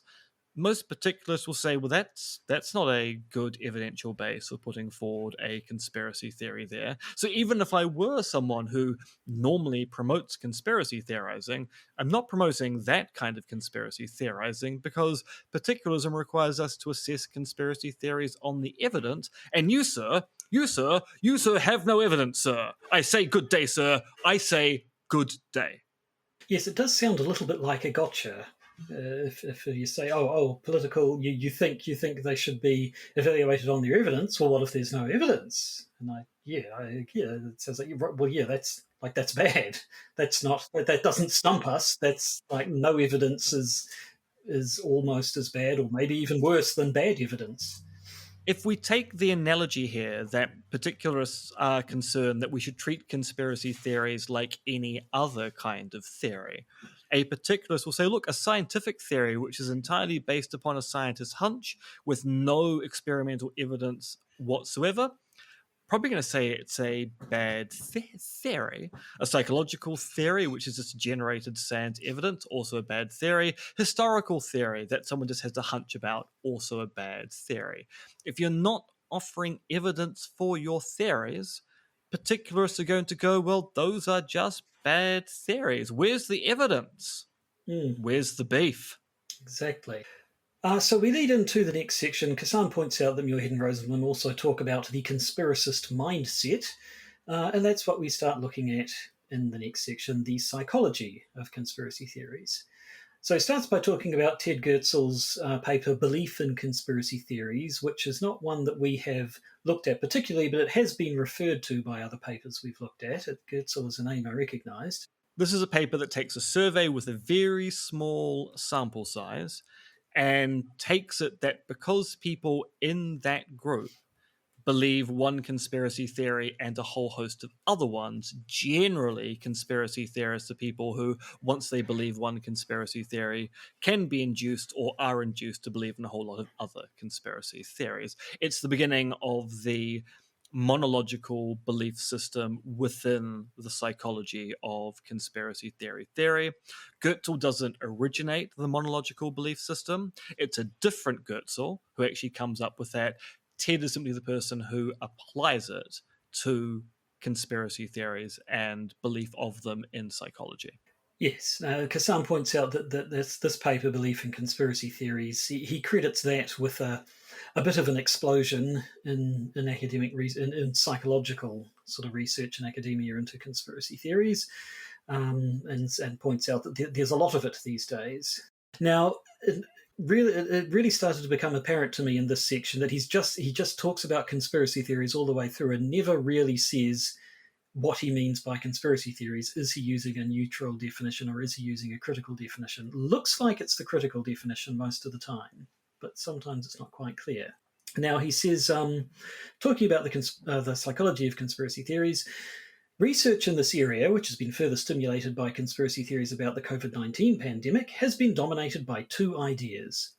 Most particularists will say, well, that's not a good evidential base for putting forward a conspiracy theory there. So even if I were someone who normally promotes conspiracy theorizing, I'm not promoting that kind of conspiracy theorizing because particularism requires us to assess conspiracy theories on the evidence. And you, sir, have no evidence, sir. I say good day, sir. I say good day. Yes, it does sound a little bit like a gotcha. If you say, political, you think they should be evaluated on their evidence. Well, what if there's no evidence? And it sounds like that's bad. That's not that doesn't stump us. That's like no evidence is almost as bad, or maybe even worse than bad evidence. If we take the analogy here that particularists are concerned that we should treat conspiracy theories like any other kind of theory, a particularist will say, look, a scientific theory which is entirely based upon a scientist's hunch with no experimental evidence whatsoever, probably going to say it's a bad theory. A psychological theory, which is just generated sans evidence, also a bad theory. Historical theory, that someone just has a hunch about, also a bad theory. If you're not offering evidence for your theories, particularists are going to go, well, those are just bad theories. Where's the evidence? Where's the beef? Exactly. So we lead into the next section. Cassam points out that Muirhead and Rosenblum also talk about the conspiracist mindset, and that's what we start looking at in the next section, the psychology of conspiracy theories. So he starts by talking about Ted Goertzel's paper, Belief in Conspiracy Theories, which is not one that we have looked at particularly, but it has been referred to by other papers we've looked at. Goertzel is a name I recognised. This is a paper that takes a survey with a very small sample size and takes it that because people in that group believe one conspiracy theory and a whole host of other ones, generally conspiracy theorists are people who, once they believe one conspiracy theory, can be induced or are induced to believe in a whole lot of other conspiracy theories. It's the beginning of the monological belief system within the psychology of conspiracy theory. Goertzel doesn't originate the monological belief system. It's a different Goertzel who actually comes up with that. Ted is simply the person who applies it to conspiracy theories and belief of them in psychology. Yes, Cassam points out that this paper, Belief in Conspiracy Theories, he credits that with a bit of an explosion in academic in psychological sort of research in academia into conspiracy theories, and points out that there's a lot of it these days. Now, it really started to become apparent to me in this section that he just talks about conspiracy theories all the way through and never really says what he means by conspiracy theories. Is he using a neutral definition or is he using a critical definition? Looks like it's the critical definition most of the time, but sometimes it's not quite clear. Now he says, talking about the psychology of conspiracy theories, research in this area, which has been further stimulated by conspiracy theories about the COVID-19 pandemic, has been dominated by two ideas.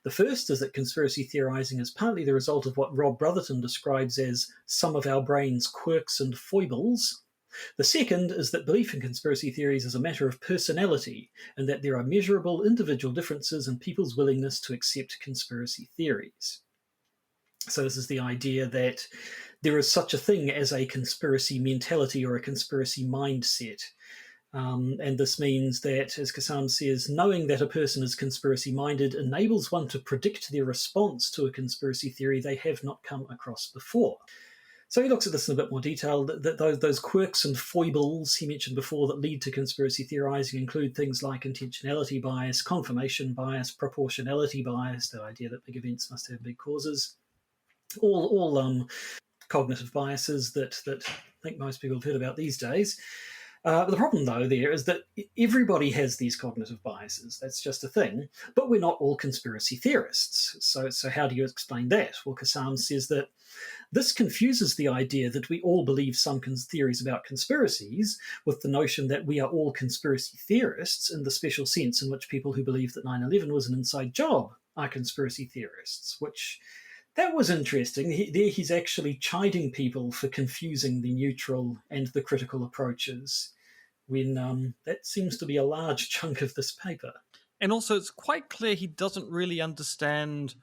The first is that conspiracy theorizing is partly the result of what Rob Brotherton describes as some of our brain's quirks and foibles. The second is that belief in conspiracy theories is a matter of personality, and that there are measurable individual differences in people's willingness to accept conspiracy theories. So this is the idea that there is such a thing as a conspiracy mentality or a conspiracy mindset. And this means that, as Cassam says, knowing that a person is conspiracy-minded enables one to predict their response to a conspiracy theory they have not come across before. So he looks at this in a bit more detail. That those quirks and foibles he mentioned before that lead to conspiracy theorizing include things like intentionality bias, confirmation bias, proportionality bias, the idea that big events must have big causes, all cognitive biases that I think most people have heard about these days. The problem, though, there is that everybody has these cognitive biases. That's just a thing. But we're not all conspiracy theorists. So how do you explain that? Well, Cassam says that this confuses the idea that we all believe some theories about conspiracies with the notion that we are all conspiracy theorists in the special sense in which people who believe that 9/11 was an inside job are conspiracy theorists, which... That was interesting. He's actually chiding people for confusing the neutral and the critical approaches, when that seems to be a large chunk of this paper. And also, it's quite clear he doesn't really understand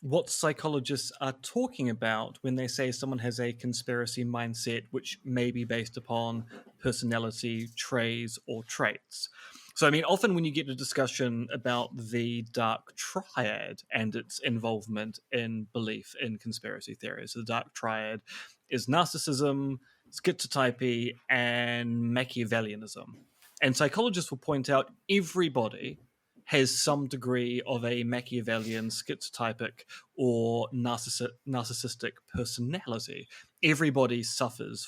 what psychologists are talking about when they say someone has a conspiracy mindset, which may be based upon personality, traits, or traits. So, I mean, often when you get a discussion about the dark triad and its involvement in belief in conspiracy theories, so the dark triad is narcissism, schizotypy, and Machiavellianism. And psychologists will point out everybody has some degree of a Machiavellian, schizotypic, or narcissistic personality. Everybody suffers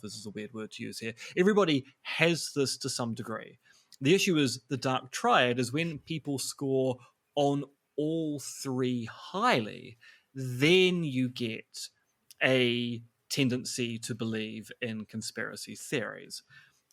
is a weird word to use here. Everybody has this to some degree. The issue is the dark triad is when people score on all three highly, then you get a tendency to believe in conspiracy theories.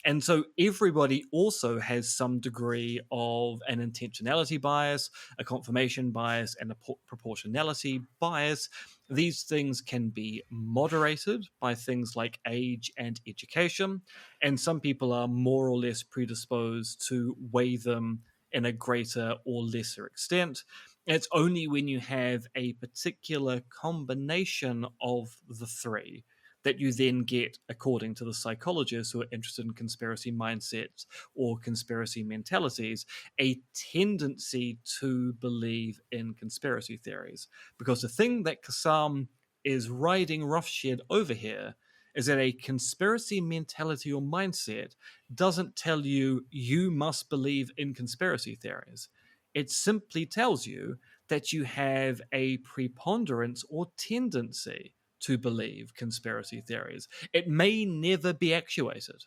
And so everybody also has some degree of an intentionality bias, a confirmation bias, and a proportionality bias. These things can be moderated by things like age and education. And some people are more or less predisposed to weigh them in a greater or lesser extent. It's only when you have a particular combination of the three that you then get, according to the psychologists who are interested in conspiracy mindsets or conspiracy mentalities, a tendency to believe in conspiracy theories. Because the thing that Cassam is riding roughshed over here is that a conspiracy mentality or mindset doesn't tell you you must believe in conspiracy theories. It simply tells you that you have a preponderance or tendency to believe conspiracy theories. It may never be actuated.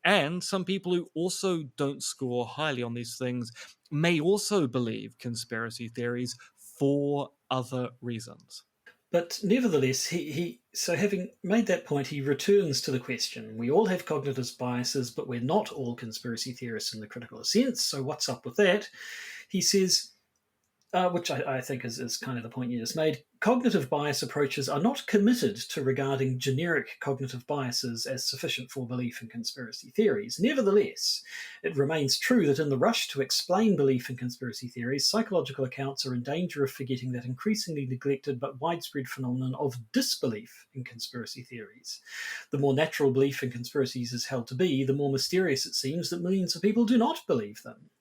And some people who also don't score highly on these things may also believe conspiracy theories for other reasons. But nevertheless, so having made that point, he returns to the question. We all have cognitive biases, but we're not all conspiracy theorists in the critical sense. So what's up with that? He says, which I think is kind of the point you just made, cognitive bias approaches are not committed to regarding generic cognitive biases as sufficient for belief in conspiracy theories. Nevertheless, it remains true that in the rush to explain belief in conspiracy theories, psychological accounts are in danger of forgetting that increasingly neglected but widespread phenomenon of disbelief in conspiracy theories. The more natural belief in conspiracies is held to be, the more mysterious it seems that millions of people do not believe them.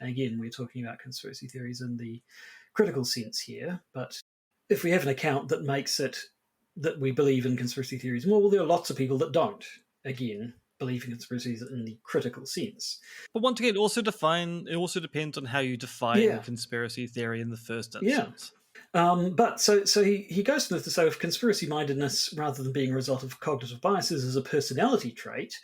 Again, we're talking about conspiracy theories in the critical sense here, but if we have an account that makes it that we believe in conspiracy theories more, well, there are lots of people that don't, again, believe in conspiracies in the critical sense. But once again, it also depends on how you define conspiracy theory in the first instance. But so he goes to say if conspiracy mindedness, rather than being a result of cognitive biases, is a personality trait,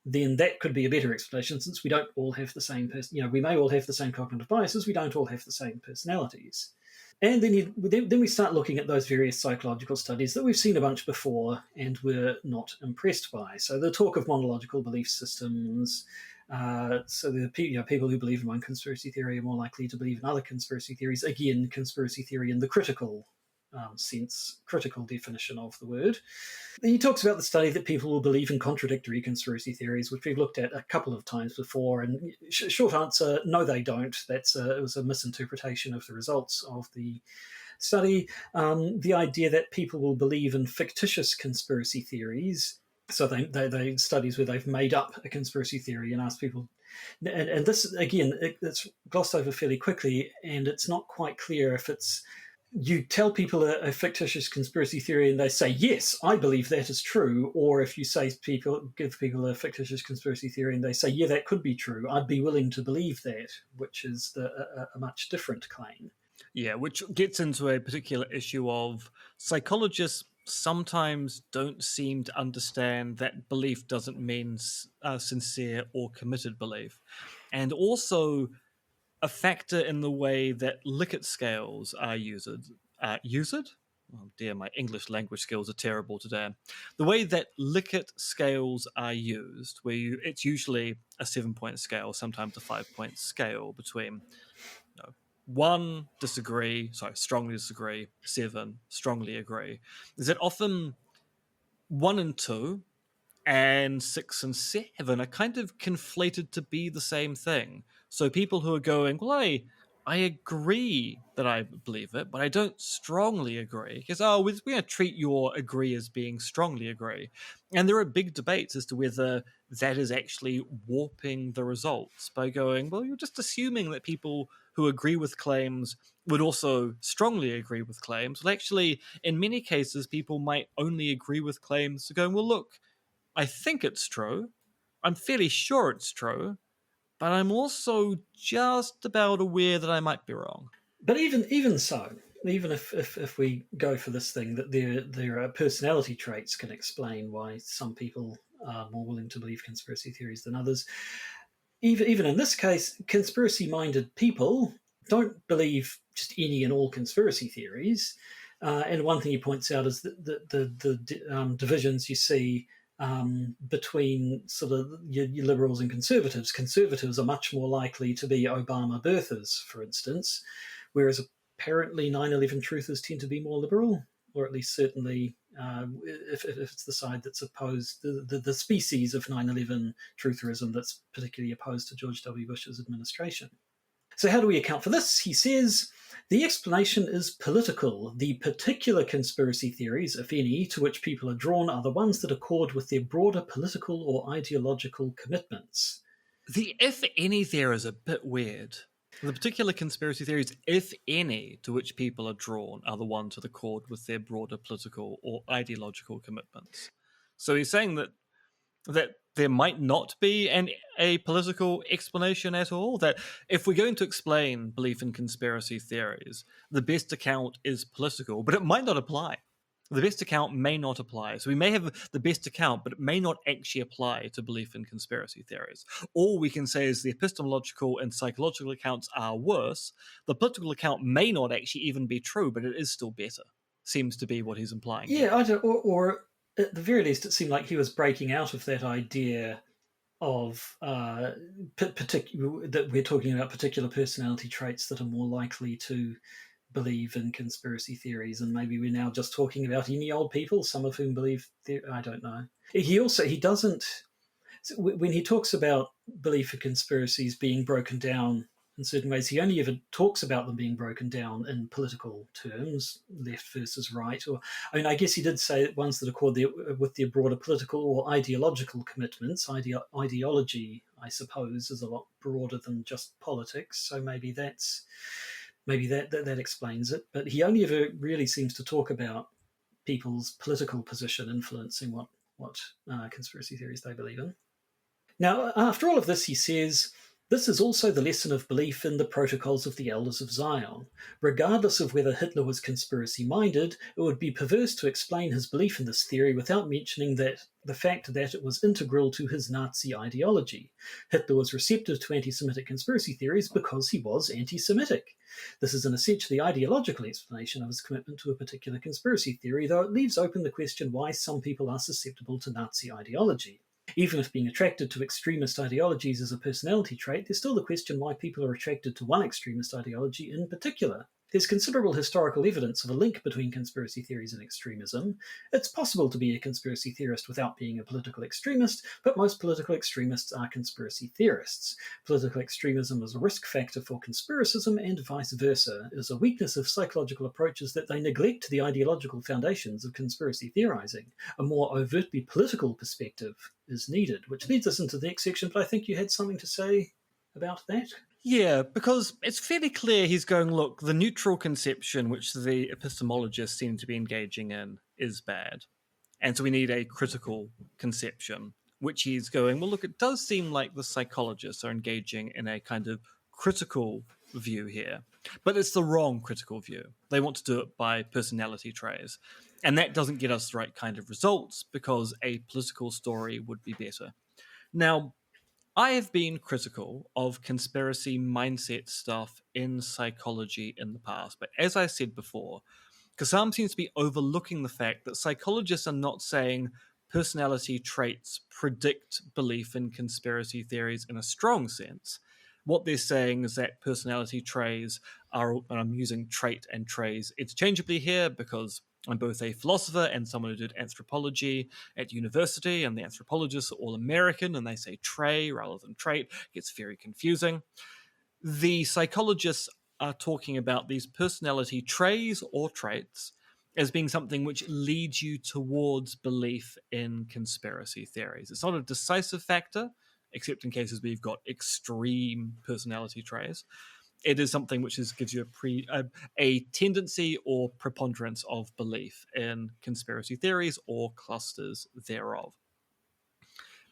then that could be a better explanation, since we don't all have the same we may all have the same cognitive biases, we don't all have the same personalities. And then we start looking at those various psychological studies that we've seen a bunch before and we're not impressed by. So the talk of monological belief systems. So the people who believe in one conspiracy theory are more likely to believe in other conspiracy theories. Again, conspiracy theory in the critical sense, critical definition of the word. He talks about the study that people will believe in contradictory conspiracy theories, which we've looked at a couple of times before. And short answer, no, they don't. It was a misinterpretation of the results of the study. The idea that people will believe in fictitious conspiracy theories. So they studies where they've made up a conspiracy theory and asked people. And this, again, it's glossed over fairly quickly, and it's not quite clear if it's you tell people a fictitious conspiracy theory and they say, yes, I believe that is true. Or if you give people a fictitious conspiracy theory and they say, yeah, that could be true, I'd be willing to believe that, which is a much different claim. Yeah, which gets into a particular issue of psychologists sometimes don't seem to understand that belief doesn't mean sincere or committed belief. And also a factor in the way that Likert scales are used? Oh dear, my English language skills are terrible today. The way that Likert scales are used, it's usually a 7-point scale, sometimes a 5-point scale between 1, strongly disagree, 7, strongly agree, is that often 1 and 2 and 6 and 7 are kind of conflated to be the same thing. So people who are going, well, I agree that I believe it, but I don't strongly agree. Because, we're going to treat your agree as being strongly agree. And there are big debates as to whether that is actually warping the results by going, well, you're just assuming that people who agree with claims would also strongly agree with claims. Well, actually, in many cases, people might only agree with claims going, well, look, I think it's true. I'm fairly sure it's true. but I'm also just about aware that I might be wrong. But even so, even if we go for this thing that there are personality traits can explain why some people are more willing to believe conspiracy theories than others, even in this case, conspiracy-minded people don't believe just any and all conspiracy theories. And one thing he points out is that the divisions you see between sort of your liberals and conservatives. Conservatives are much more likely to be Obama birthers, for instance, whereas apparently 9/11 truthers tend to be more liberal, or at least certainly if it's the side that's opposed, the species of 9/11 trutherism that's particularly opposed to George W. Bush's administration. So how do we account for this? He says, the explanation is political. The particular conspiracy theories, if any, to which people are drawn are the ones that accord with their broader political or ideological commitments. The if any there is a bit weird. The particular conspiracy theories, if any, to which people are drawn are the ones that accord with their broader political or ideological commitments. So he's saying that there might not be a political explanation at all, that if we're going to explain belief in conspiracy theories, the best account is political, but it might not apply. The best account may not apply. So we may have the best account, but it may not actually apply to belief in conspiracy theories. All we can say is the epistemological and psychological accounts are worse. The political account may not actually even be true, but it is still better. Seems to be what he's implying. Yeah, I don't, or at the very least, it seemed like he was breaking out of that idea of that we're talking about particular personality traits that are more likely to believe in conspiracy theories, and maybe we're now just talking about any old people, some of whom believe. I don't know. He doesn't, when he talks about belief in conspiracies being broken down in certain ways, he only ever talks about them being broken down in political terms, left versus right. Or, I mean, I guess he did say ones that accord with their broader political or ideological commitments. Ideology, I suppose, is a lot broader than just politics. So maybe that explains it. But he only ever really seems to talk about people's political position influencing what conspiracy theories they believe in. Now, after all of this, he says, this is also the lesson of belief in the protocols of the Elders of Zion. Regardless of whether Hitler was conspiracy-minded, it would be perverse to explain his belief in this theory without mentioning that the fact that it was integral to his Nazi ideology. Hitler was receptive to anti-Semitic conspiracy theories because he was anti-Semitic. This is an essentially ideological explanation of his commitment to a particular conspiracy theory, though it leaves open the question why some people are susceptible to Nazi ideology. Even if being attracted to extremist ideologies is a personality trait, there's still the question why people are attracted to one extremist ideology in particular. There's considerable historical evidence of a link between conspiracy theories and extremism. It's possible to be a conspiracy theorist without being a political extremist, but most political extremists are conspiracy theorists. Political extremism is a risk factor for conspiracism and vice versa. It is a weakness of psychological approaches that they neglect the ideological foundations of conspiracy theorizing. A more overtly political perspective is needed, which leads us into the next section, but I think you had something to say about that. Yeah, because it's fairly clear he's going, look, the neutral conception which the epistemologists seem to be engaging in is bad. And so we need a critical conception, which he's going, well, look, it does seem like the psychologists are engaging in a kind of critical view here. But it's the wrong critical view. They want to do it by personality traits. And that doesn't get us the right kind of results because a political story would be better. Now, I have been critical of conspiracy mindset stuff in psychology in the past, but as I said before, Cassam seems to be overlooking the fact that psychologists are not saying personality traits predict belief in conspiracy theories in a strong sense. What they're saying is that personality traits are, and I'm using trait and traits interchangeably here because I'm both a philosopher and someone who did anthropology at university, and the anthropologists are all American, and they say trait rather than trait. It gets very confusing. The psychologists are talking about these personality traits or traits as being something which leads you towards belief in conspiracy theories. It's not a decisive factor, except in cases where you've got extreme personality traits. It is something which gives you a tendency or preponderance of belief in conspiracy theories or clusters thereof.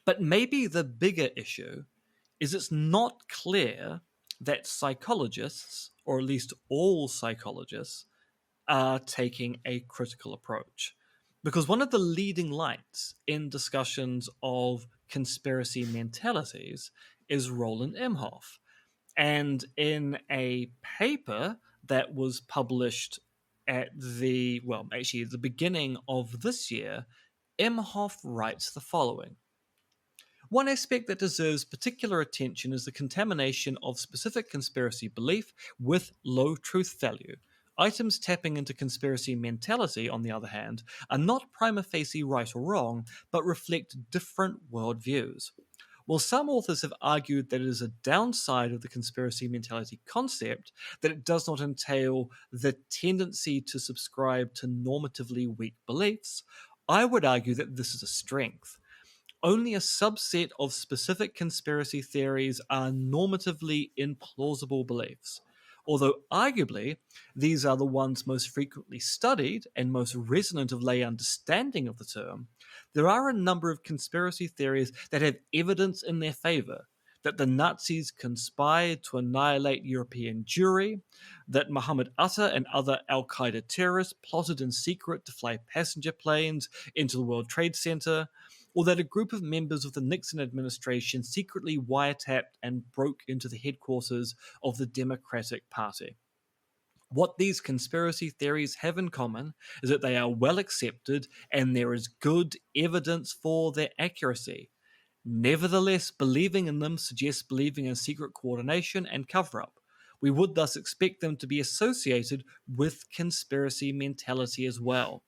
But maybe the bigger issue is it's not clear that psychologists, or at least all psychologists, are taking a critical approach. Because one of the leading lights in discussions of conspiracy mentalities is Roland Emhoff. And in a paper that was published at the beginning of this year, Emhoff writes the following. One aspect that deserves particular attention is the contamination of specific conspiracy belief with low truth value. Items tapping into conspiracy mentality, on the other hand, are not prima facie right or wrong, but reflect different worldviews. While some authors have argued that it is a downside of the conspiracy mentality concept that it does not entail the tendency to subscribe to normatively weak beliefs, I would argue that this is a strength. Only a subset of specific conspiracy theories are normatively implausible beliefs. Although arguably, these are the ones most frequently studied and most resonant of lay understanding of the term, there are a number of conspiracy theories that have evidence in their favor that the Nazis conspired to annihilate European Jewry, that Muhammad Atta and other al-Qaeda terrorists plotted in secret to fly passenger planes into the World Trade Center, or that a group of members of the Nixon administration secretly wiretapped and broke into the headquarters of the Democratic Party. What these conspiracy theories have in common is that they are well accepted and there is good evidence for their accuracy. Nevertheless, believing in them suggests believing in secret coordination and cover-up. We would thus expect them to be associated with conspiracy mentality as well.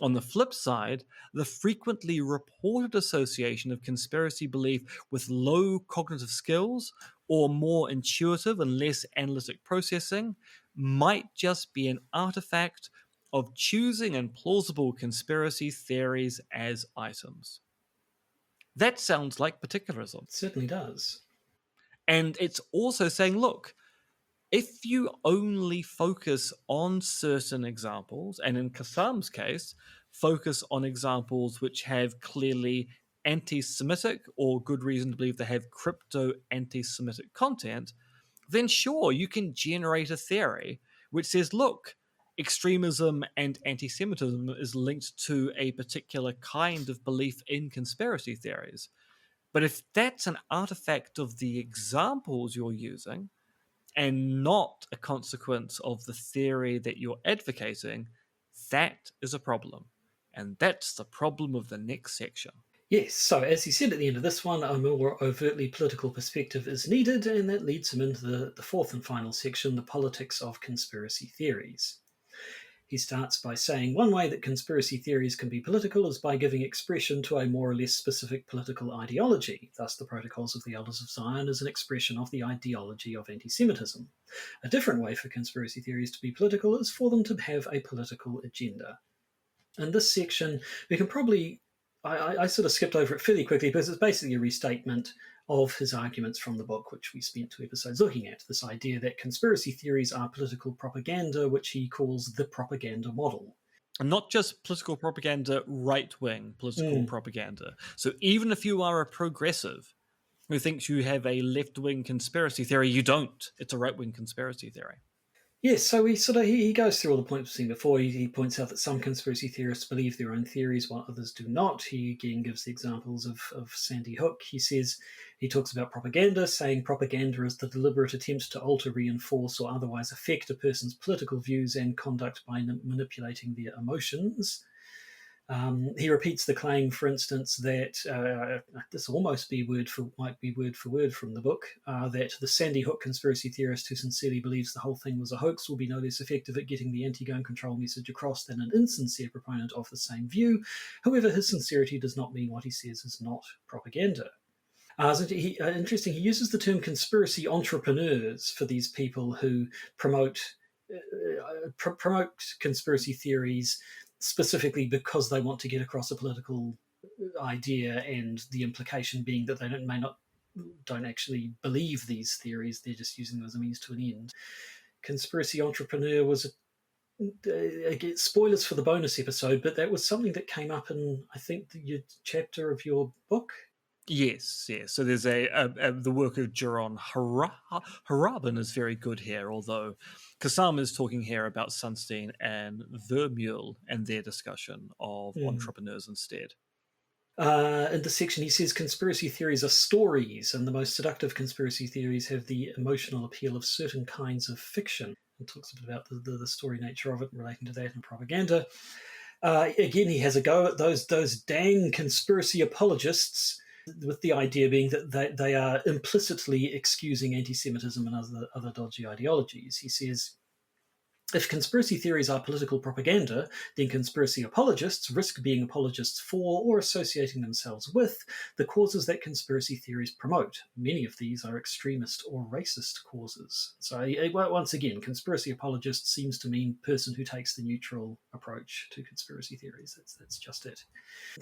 On the flip side, the frequently reported association of conspiracy belief with low cognitive skills or more intuitive and less analytic processing might just be an artifact of choosing implausible conspiracy theories as items. That sounds like particularism. It certainly does. And it's also saying, look, if you only focus on certain examples, and in Cassam's case, focus on examples which have clearly anti-Semitic or good reason to believe they have crypto anti-Semitic content, then sure, you can generate a theory which says, look, extremism and anti-Semitism is linked to a particular kind of belief in conspiracy theories. But if that's an artifact of the examples you're using, and not a consequence of the theory that you're advocating, that is a problem. And that's the problem of the next section. Yes, so as he said at the end of this one, a more overtly political perspective is needed, and that leads him into the fourth and final section, the politics of conspiracy theories. He starts by saying one way that conspiracy theories can be political is by giving expression to a more or less specific political ideology. Thus, the Protocols of the Elders of Zion is an expression of the ideology of anti-Semitism. A different way for conspiracy theories to be political is for them to have a political agenda. In this section, we can probably... I sort of skipped over it fairly quickly because it's basically a restatement of his arguments from the book, which we spent 2 episodes looking at, this idea that conspiracy theories are political propaganda, which he calls the propaganda model. And not just political propaganda, right-wing political propaganda. So even if you are a progressive who thinks you have a left-wing conspiracy theory, you don't. It's a right-wing conspiracy theory. Yes, so he goes through all the points we've seen before. He points out that some conspiracy theorists believe their own theories while others do not. He again gives the examples of Sandy Hook. He talks about propaganda, saying propaganda is the deliberate attempt to alter, reinforce, or otherwise affect a person's political views and conduct by manipulating their emotions. He repeats the claim, for instance, that this almost might be word for word from the book, that the Sandy Hook conspiracy theorist who sincerely believes the whole thing was a hoax will be no less effective at getting the anti-gun control message across than an insincere proponent of the same view. However, his sincerity does not mean what he says is not propaganda. Interesting, he uses the term conspiracy entrepreneurs for these people who promote conspiracy theories specifically because they want to get across a political idea, and the implication being that they don't actually believe these theories, they're just using them as a means to an end. Conspiracy entrepreneur was again, spoilers for the bonus episode, but that was something that came up in, I think, the chapter of your book. Yes. So there's the work of Jaron Harabin is very good here, although Cassam is talking here about Sunstein and Vermeulen and their discussion of entrepreneurs instead. In this section, he says conspiracy theories are stories, and the most seductive conspiracy theories have the emotional appeal of certain kinds of fiction. And talks a bit about the story nature of it relating to that and propaganda. Again, he has a go at those dang conspiracy apologists, with the idea being that they are implicitly excusing anti-Semitism and other dodgy ideologies. He says, if conspiracy theories are political propaganda, then conspiracy apologists risk being apologists for or associating themselves with the causes that conspiracy theories promote. Many of these are extremist or racist causes. So, once again, conspiracy apologist seems to mean person who takes the neutral approach to conspiracy theories. That's just it.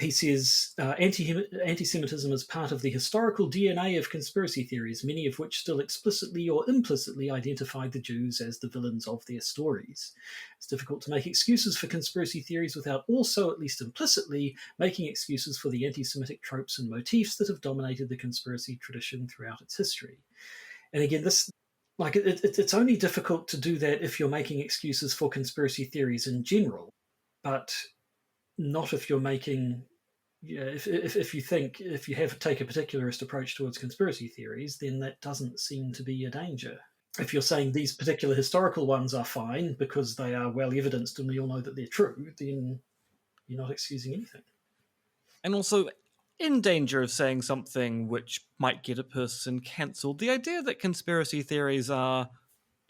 He says anti-Semitism is part of the historical DNA of conspiracy theories, many of which still explicitly or implicitly identify the Jews as the villains of their stories. It's difficult to make excuses for conspiracy theories without also, at least implicitly, making excuses for the anti-Semitic tropes and motifs that have dominated the conspiracy tradition throughout its history. And again, it's only difficult to do that if you're making excuses for conspiracy theories in general, but not if you're making, if you take a particularist approach towards conspiracy theories, then that doesn't seem to be a danger. If you're saying these particular historical ones are fine because they are well evidenced and we all know that they're true, then you're not excusing anything. And also, in danger of saying something which might get a person cancelled, the idea that conspiracy theories are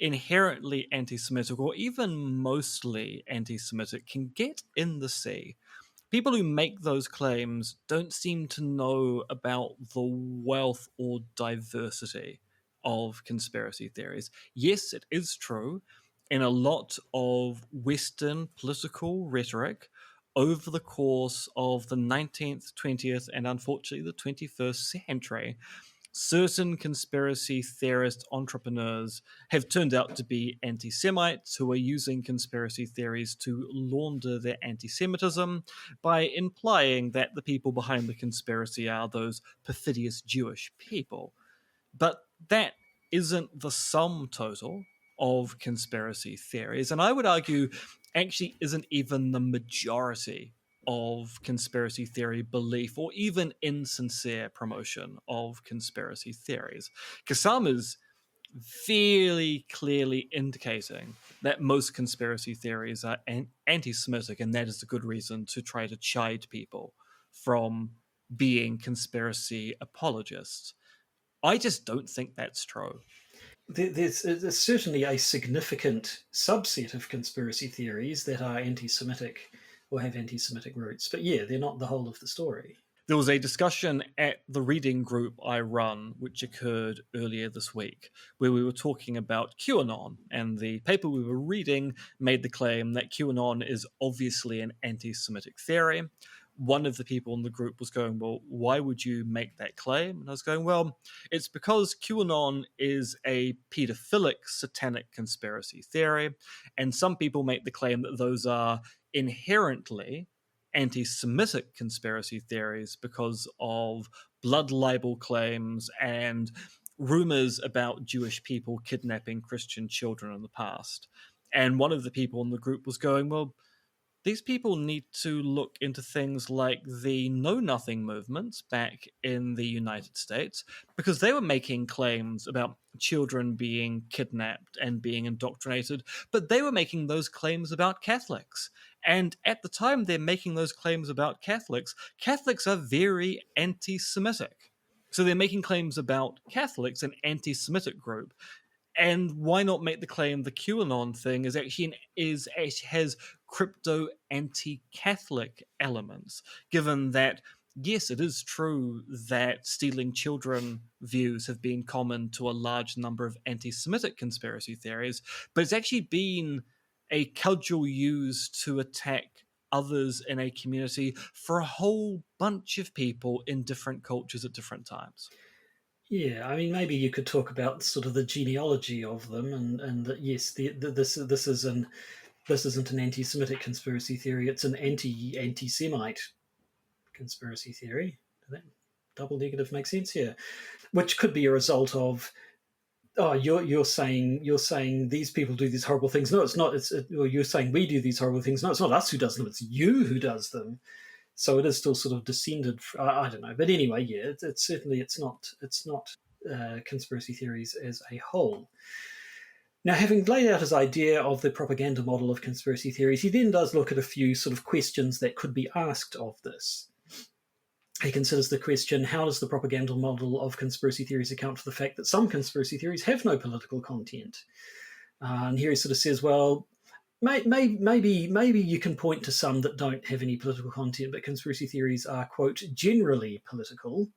inherently anti-Semitic or even mostly anti-Semitic can get in the sea. People who make those claims don't seem to know about the wealth or diversity of conspiracy theories. Yes, it is true. In a lot of Western political rhetoric, over the course of the 19th, 20th, and unfortunately the 21st century, certain conspiracy theorist entrepreneurs have turned out to be anti Semites who are using conspiracy theories to launder their anti Semitism by implying that the people behind the conspiracy are those perfidious Jewish people. But that isn't the sum total of conspiracy theories, and I would argue actually isn't even the majority of conspiracy theory belief or even insincere promotion of conspiracy theories. Cassam is fairly clearly indicating that most conspiracy theories are anti-Semitic, and that is a good reason to try to chide people from being conspiracy apologists. I just don't think that's true. There's certainly a significant subset of conspiracy theories that are anti-Semitic or have anti-Semitic roots, but yeah, they're not the whole of the story. There was a discussion at the reading group I run, which occurred earlier this week, where we were talking about QAnon, and the paper we were reading made the claim that QAnon is obviously an anti-Semitic theory. One of the people in the group was going, well, why would you make that claim? And I was going, well, it's because QAnon is a pedophilic satanic conspiracy theory, and some people make the claim that those are inherently anti-Semitic conspiracy theories because of blood libel claims and rumors about Jewish people kidnapping Christian children in the past. And one of the people in the group was going, well, these people need to look into things like the Know Nothing movements back in the United States, because they were making claims about children being kidnapped and being indoctrinated, but they were making those claims about Catholics. And at the time they're making those claims about Catholics, Catholics are very anti Semitic. So they're making claims about Catholics, an anti Semitic group. And why not make the claim the QAnon thing has crypto anti-Catholic elements, given that yes, it is true that stealing children views have been common to a large number of anti-Semitic conspiracy theories, but it's actually been a cudgel used to attack others in a community for a whole bunch of people in different cultures at different times. Yeah, I mean, maybe you could talk about sort of the genealogy of them, and that yes, this isn't an anti-Semitic conspiracy theory; it's an anti-Semite conspiracy theory. double negative makes sense here, which could be a result of, oh, you're saying these people do these horrible things. No, it's not. Or you're saying we do these horrible things. No, it's not us who does them. It's you who does them. So it is still sort of descended. I don't know, but anyway, yeah, it's certainly it's not conspiracy theories as a whole. Now, having laid out his idea of the propaganda model of conspiracy theories, he then does look at a few sort of questions that could be asked of this. He considers the question, how does the propaganda model of conspiracy theories account for the fact that some conspiracy theories have no political content? And here he sort of says, well, maybe you can point to some that don't have any political content, but conspiracy theories are, quote, generally political.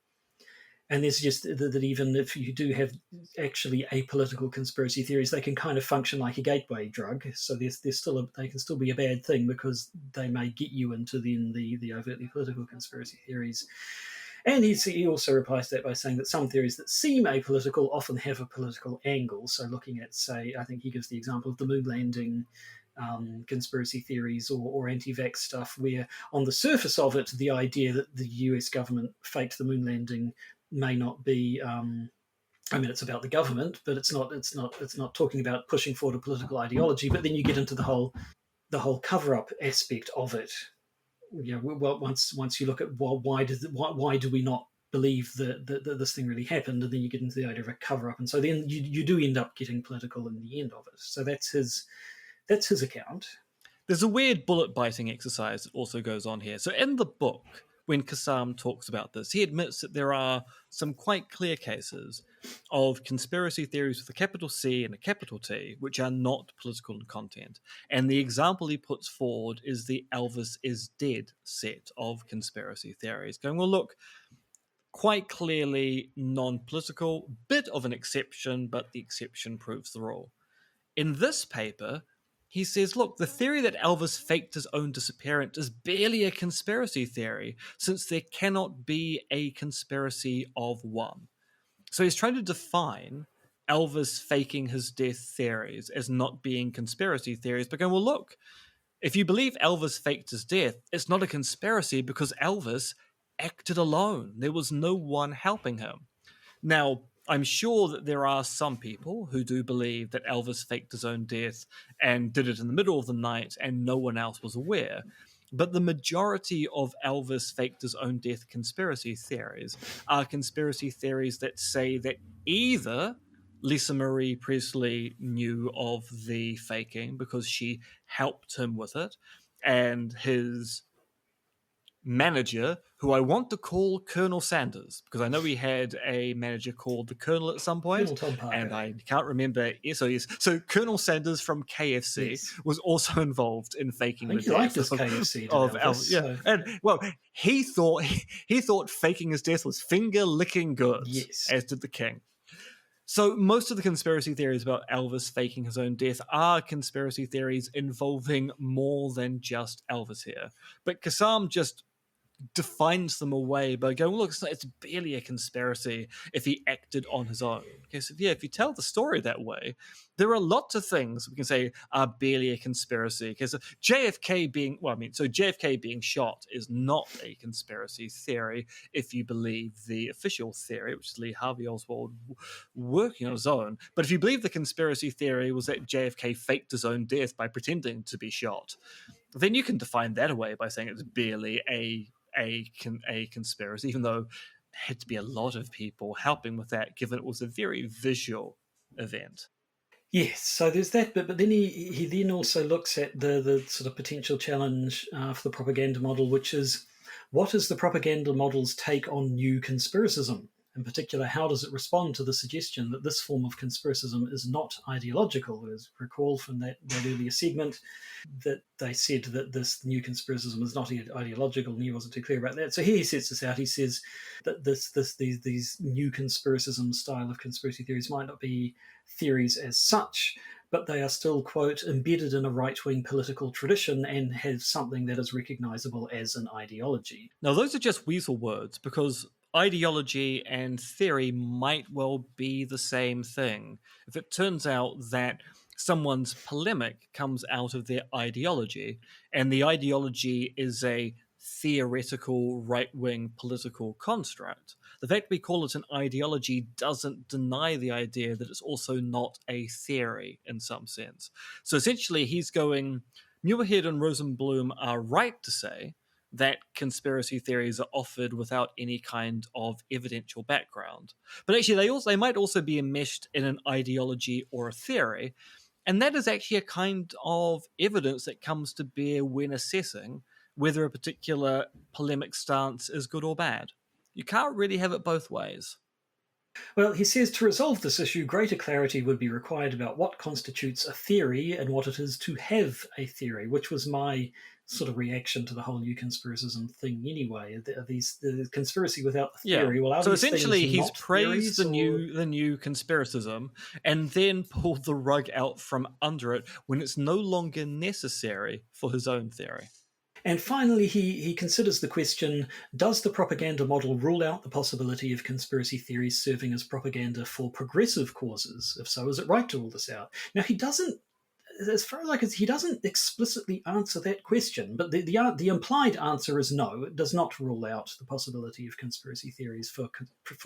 And there's just that even if you do have actually apolitical conspiracy theories, they can kind of function like a gateway drug. So they can still be a bad thing because they may get you into the overtly political conspiracy theories. And he also replies to that by saying that some theories that seem apolitical often have a political angle. So looking at, say, I think he gives the example of the moon landing conspiracy theories or anti-vax stuff, where on the surface of it, the idea that the US government faked the moon landing may not be. It's about the government, but it's not talking about pushing forward a political ideology. But then you get into the whole cover-up aspect of it. Well, once you look at why do we not believe that this thing really happened, and then you get into the idea of a cover-up, and so then you do end up getting political in the end of it. So that's his account. There's a weird bullet-biting exercise that also goes on here. So in the book, when Cassam talks about this, he admits that there are some quite clear cases of conspiracy theories with a capital C and a capital T, which are not political in content. And the example he puts forward is the Elvis is dead set of conspiracy theories, going, well, look, quite clearly non-political, bit of an exception, but the exception proves the rule. In this paper, he says, look, the theory that Elvis faked his own disappearance is barely a conspiracy theory, since there cannot be a conspiracy of one. So he's trying to define Elvis faking his death theories as not being conspiracy theories, but going, well, look, if you believe Elvis faked his death, it's not a conspiracy because Elvis acted alone. There was no one helping him. Now, I'm sure that there are some people who do believe that Elvis faked his own death and did it in the middle of the night and no one else was aware. But the majority of Elvis faked his own death conspiracy theories are conspiracy theories that say that either Lisa Marie Presley knew of the faking because she helped him with it, and his manager, who I want to call Colonel Sanders, because I know he had a manager called the Colonel at some point, and I can't remember. So Colonel Sanders from KFC was also involved in faking the death KFC of Elvis. Yeah, and well, he thought faking his death was finger licking goods, as did the king. So most of the conspiracy theories about Elvis faking his own death are conspiracy theories involving more than just Elvis here. But Cassam just defines them away by going, look, it's barely a conspiracy if he acted on his own. Okay, so yeah, if you tell the story that way, there are lots of things we can say are barely a conspiracy. Because JFK being shot is not a conspiracy theory if you believe the official theory, which is Lee Harvey Oswald working on his own. But if you believe the conspiracy theory was that JFK faked his own death by pretending to be shot, then you can define that away by saying it's barely a conspiracy, even though there had to be a lot of people helping with that, given it was a very visual event. Yes, so there's that bit, but then he then also looks at the sort of potential challenge for the propaganda model, which is, what is the propaganda model's take on new conspiracism? In particular, how does it respond to the suggestion that this form of conspiracism is not ideological? As recall from that earlier segment, that they said that this new conspiracism is not ideological, and he wasn't too clear about that. So here he sets this out. He says that these new conspiracism style of conspiracy theories might not be theories as such, but they are still, quote, embedded in a right-wing political tradition and have something that is recognizable as an ideology. Now, those are just weasel words, because ideology and theory might well be the same thing. If it turns out that someone's polemic comes out of their ideology, and the ideology is a theoretical right-wing political construct. The fact we call it an ideology doesn't deny the idea that it's also not a theory in some sense. So essentially he's going, Muirhead and Rosenblum are right to say that conspiracy theories are offered without any kind of evidential background. But actually they might also be enmeshed in an ideology or a theory, and that is actually a kind of evidence that comes to bear when assessing whether a particular polemic stance is good or bad. You can't really have it both ways. Well, he says to resolve this issue, greater clarity would be required about what constitutes a theory and what it is to have a theory, which was my sort of reaction to the whole new conspiracism thing anyway. The conspiracy without the theory. Yeah. Well, are so these essentially things he's not praised the theories, new conspiracism and then pulled the rug out from under it when it's no longer necessary for his own theory. And finally, he considers the question, does the propaganda model rule out the possibility of conspiracy theories serving as propaganda for progressive causes? If so, is it right to rule this out? Now, he doesn't, as far as I can see, he doesn't explicitly answer that question, but the implied answer is no, it does not rule out the possibility of conspiracy theories for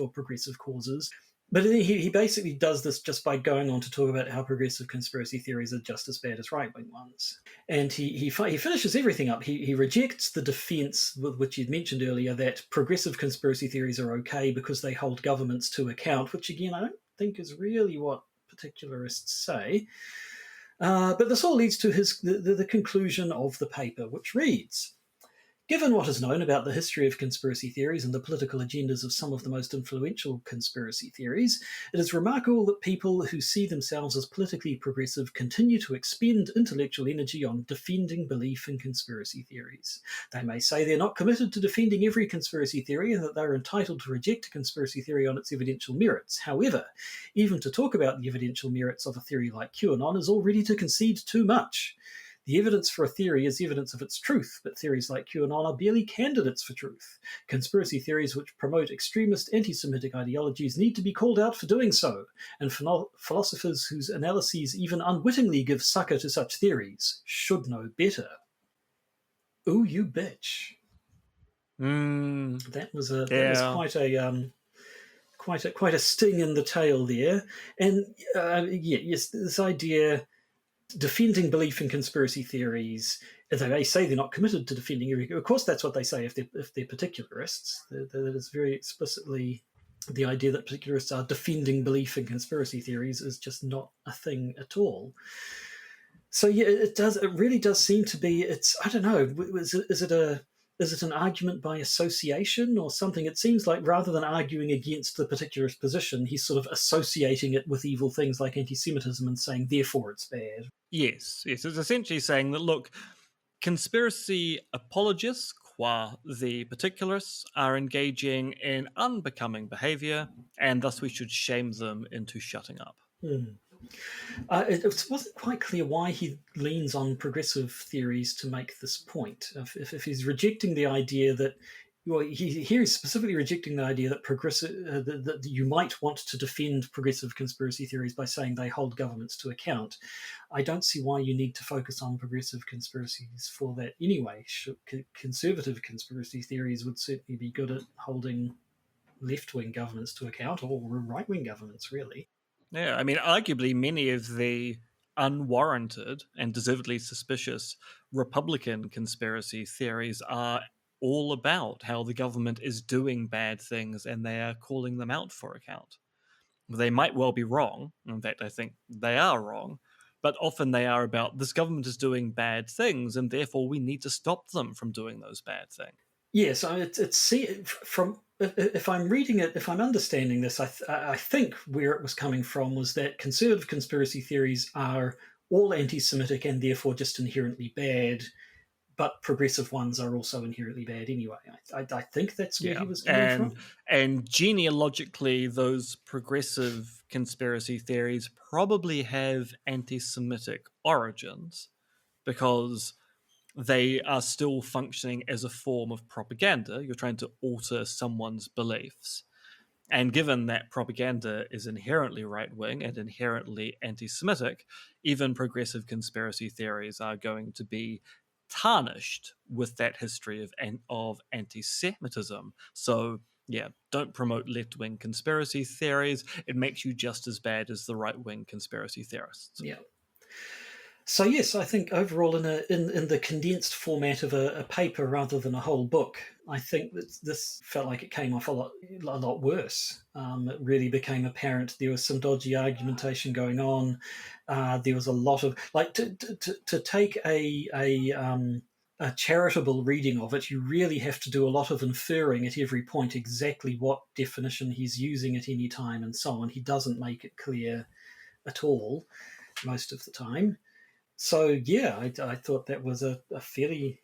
progressive causes. But he basically does this just by going on to talk about how progressive conspiracy theories are just as bad as right-wing ones. And he finishes everything up. He rejects the defense, which you'd mentioned earlier, that progressive conspiracy theories are okay because they hold governments to account, which again I don't think is really what particularists say. But this all leads to the conclusion of the paper, which reads, given what is known about the history of conspiracy theories and the political agendas of some of the most influential conspiracy theories, it is remarkable that people who see themselves as politically progressive continue to expend intellectual energy on defending belief in conspiracy theories. They may say they're not committed to defending every conspiracy theory and that they're entitled to reject a conspiracy theory on its evidential merits. However, even to talk about the evidential merits of a theory like QAnon is already to concede too much. The evidence for a theory is evidence of its truth, but theories like QAnon are barely candidates for truth. Conspiracy theories which promote extremist anti-Semitic ideologies need to be called out for doing so, and philosophers whose analyses even unwittingly give succor to such theories should know better. Ooh, you bitch. That was quite a sting in the tail there. And yes, this idea, defending belief in conspiracy theories, they say they're not committed to defending every. Of course, that's what they say if they're particularists. That is very explicitly the idea that particularists are defending belief in conspiracy theories is just not a thing at all. So yeah, it really does seem to be. I don't know. Is it an argument by association or something? It seems like rather than arguing against the particularist position, he's sort of associating it with evil things like anti-Semitism and saying, therefore, it's bad. Yes. It's essentially saying that, look, conspiracy apologists, qua the particularists, are engaging in unbecoming behaviour, and thus we should shame them into shutting up. It wasn't quite clear why he leans on progressive theories to make this point. If he's rejecting the idea that, here he's specifically rejecting the idea that that you might want to defend progressive conspiracy theories by saying they hold governments to account. I don't see why you need to focus on progressive conspiracies for that anyway. Conservative conspiracy theories would certainly be good at holding left-wing governments to account, or right-wing governments, really. Yeah, I mean, arguably many of the unwarranted and deservedly suspicious Republican conspiracy theories are all about how the government is doing bad things and they are calling them out for account. They might well be wrong. In fact, I think they are wrong. But often they are about this government is doing bad things and therefore we need to stop them from doing those bad things. Yes, if I'm reading it, if I'm understanding this, I think where it was coming from was that conservative conspiracy theories are all anti-Semitic and therefore just inherently bad, but progressive ones are also inherently bad anyway. I think that's where he was coming from. And genealogically, those progressive conspiracy theories probably have anti-Semitic origins because they are still functioning as a form of propaganda. You're trying to alter someone's beliefs. And given that propaganda is inherently right-wing and inherently anti-Semitic, even progressive conspiracy theories are going to be tarnished with that history of anti-Semitism. So, yeah, don't promote left-wing conspiracy theories. It makes you just as bad as the right-wing conspiracy theorists. Yeah. So yes, I think overall, in the condensed format of a paper rather than a whole book, I think that this felt like it came off a lot worse. It really became apparent there was some dodgy argumentation going on. There was a lot of to take a charitable reading of it, you really have to do a lot of inferring at every point exactly what definition he's using at any time and so on. He doesn't make it clear at all most of the time. So yeah, I thought that was a fairly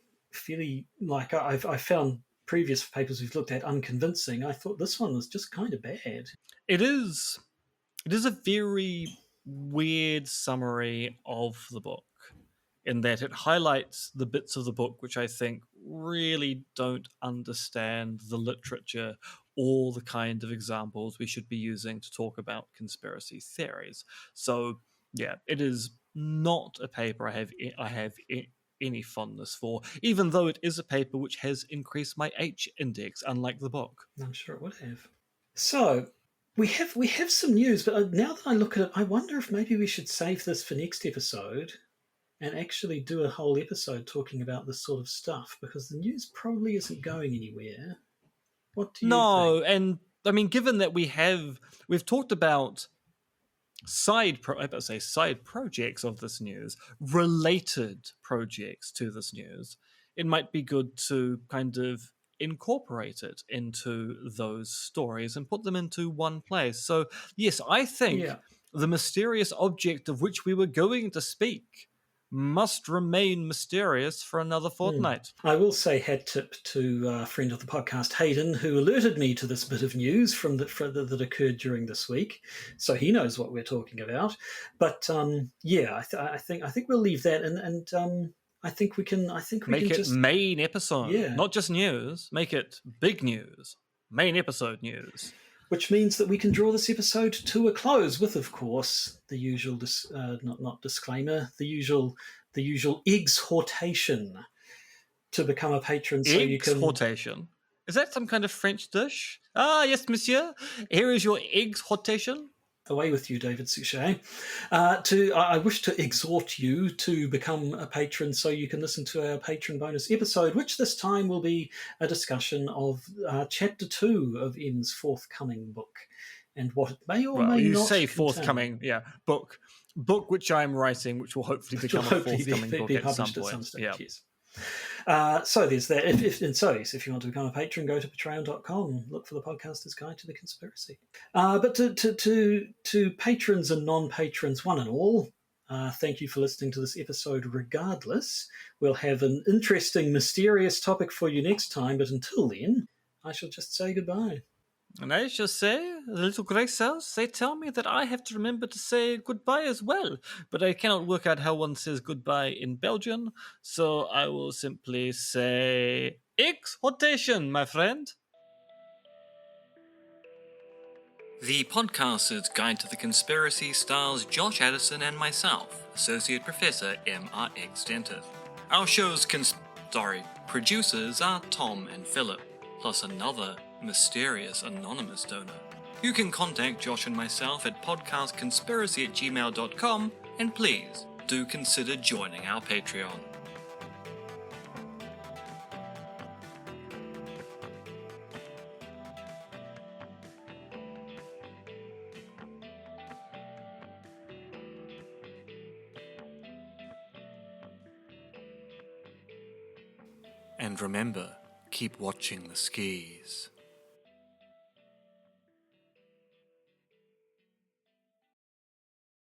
like I found previous papers we've looked at unconvincing. I thought this one was just kind of bad. It is a very weird summary of the book, in that it highlights the bits of the book which I think really don't understand the literature or the kind of examples we should be using to talk about conspiracy theories. So yeah, it is not a paper I have any fondness for, even though it is a paper which has increased my H index, unlike the book. I'm sure it would have. So we have some news, but now that I look at it, I wonder if maybe we should save this for next episode and actually do a whole episode talking about this sort of stuff, because the news probably isn't going anywhere. What do you think? No, and I mean, given that we've talked about side projects of this news, related projects to this news, it might be good to kind of incorporate it into those stories and put them into one place. So yes, I think the mysterious object of which we were going to speak must remain mysterious for another fortnight. I will say hat tip to a friend of the podcast, Hayden, who alerted me to this bit of news that occurred during this week, so he knows what we're talking about. But I think we'll leave that, and I think we can make it just main episode, not just news. Make it big news, main episode news. Which means that we can draw this episode to a close with, of course, the usual not disclaimer, the usual exhortation to become a patron. So you can exhortation. Is that some kind of French dish? Ah, yes, monsieur. Here is your exhortation. Away with you, David Suchet. I wish to exhort you to become a patron so you can listen to our patron bonus episode, which this time will be a discussion of Chapter 2 of M's forthcoming book and what it may or may you not say contain. Forthcoming, yeah, book which I'm writing, which will hopefully become a forthcoming book at some point. Yes. So there's that. If you want to become a patron, go to patreon.com. Look for the Podcaster's Guide to the Conspiracy. But to patrons and non-patrons, one and all, thank you for listening to this episode regardless. We'll have an interesting, mysterious topic for you next time, but until then, I shall just say goodbye. And I shall say, the little grey cells, they tell me that I have to remember to say goodbye as well, but I cannot work out how one says goodbye in Belgian, so I will simply say exhortation, my friend. The Podcaster's Guide to the Conspiracy stars Josh Addison and myself, Associate Professor M.R.X. Dentith. Our show's producers are Tom and Philip, plus another mysterious anonymous donor. You can contact Josh and myself at podcastconspiracy@gmail.com, and please do consider joining our Patreon. And remember, keep watching the skis.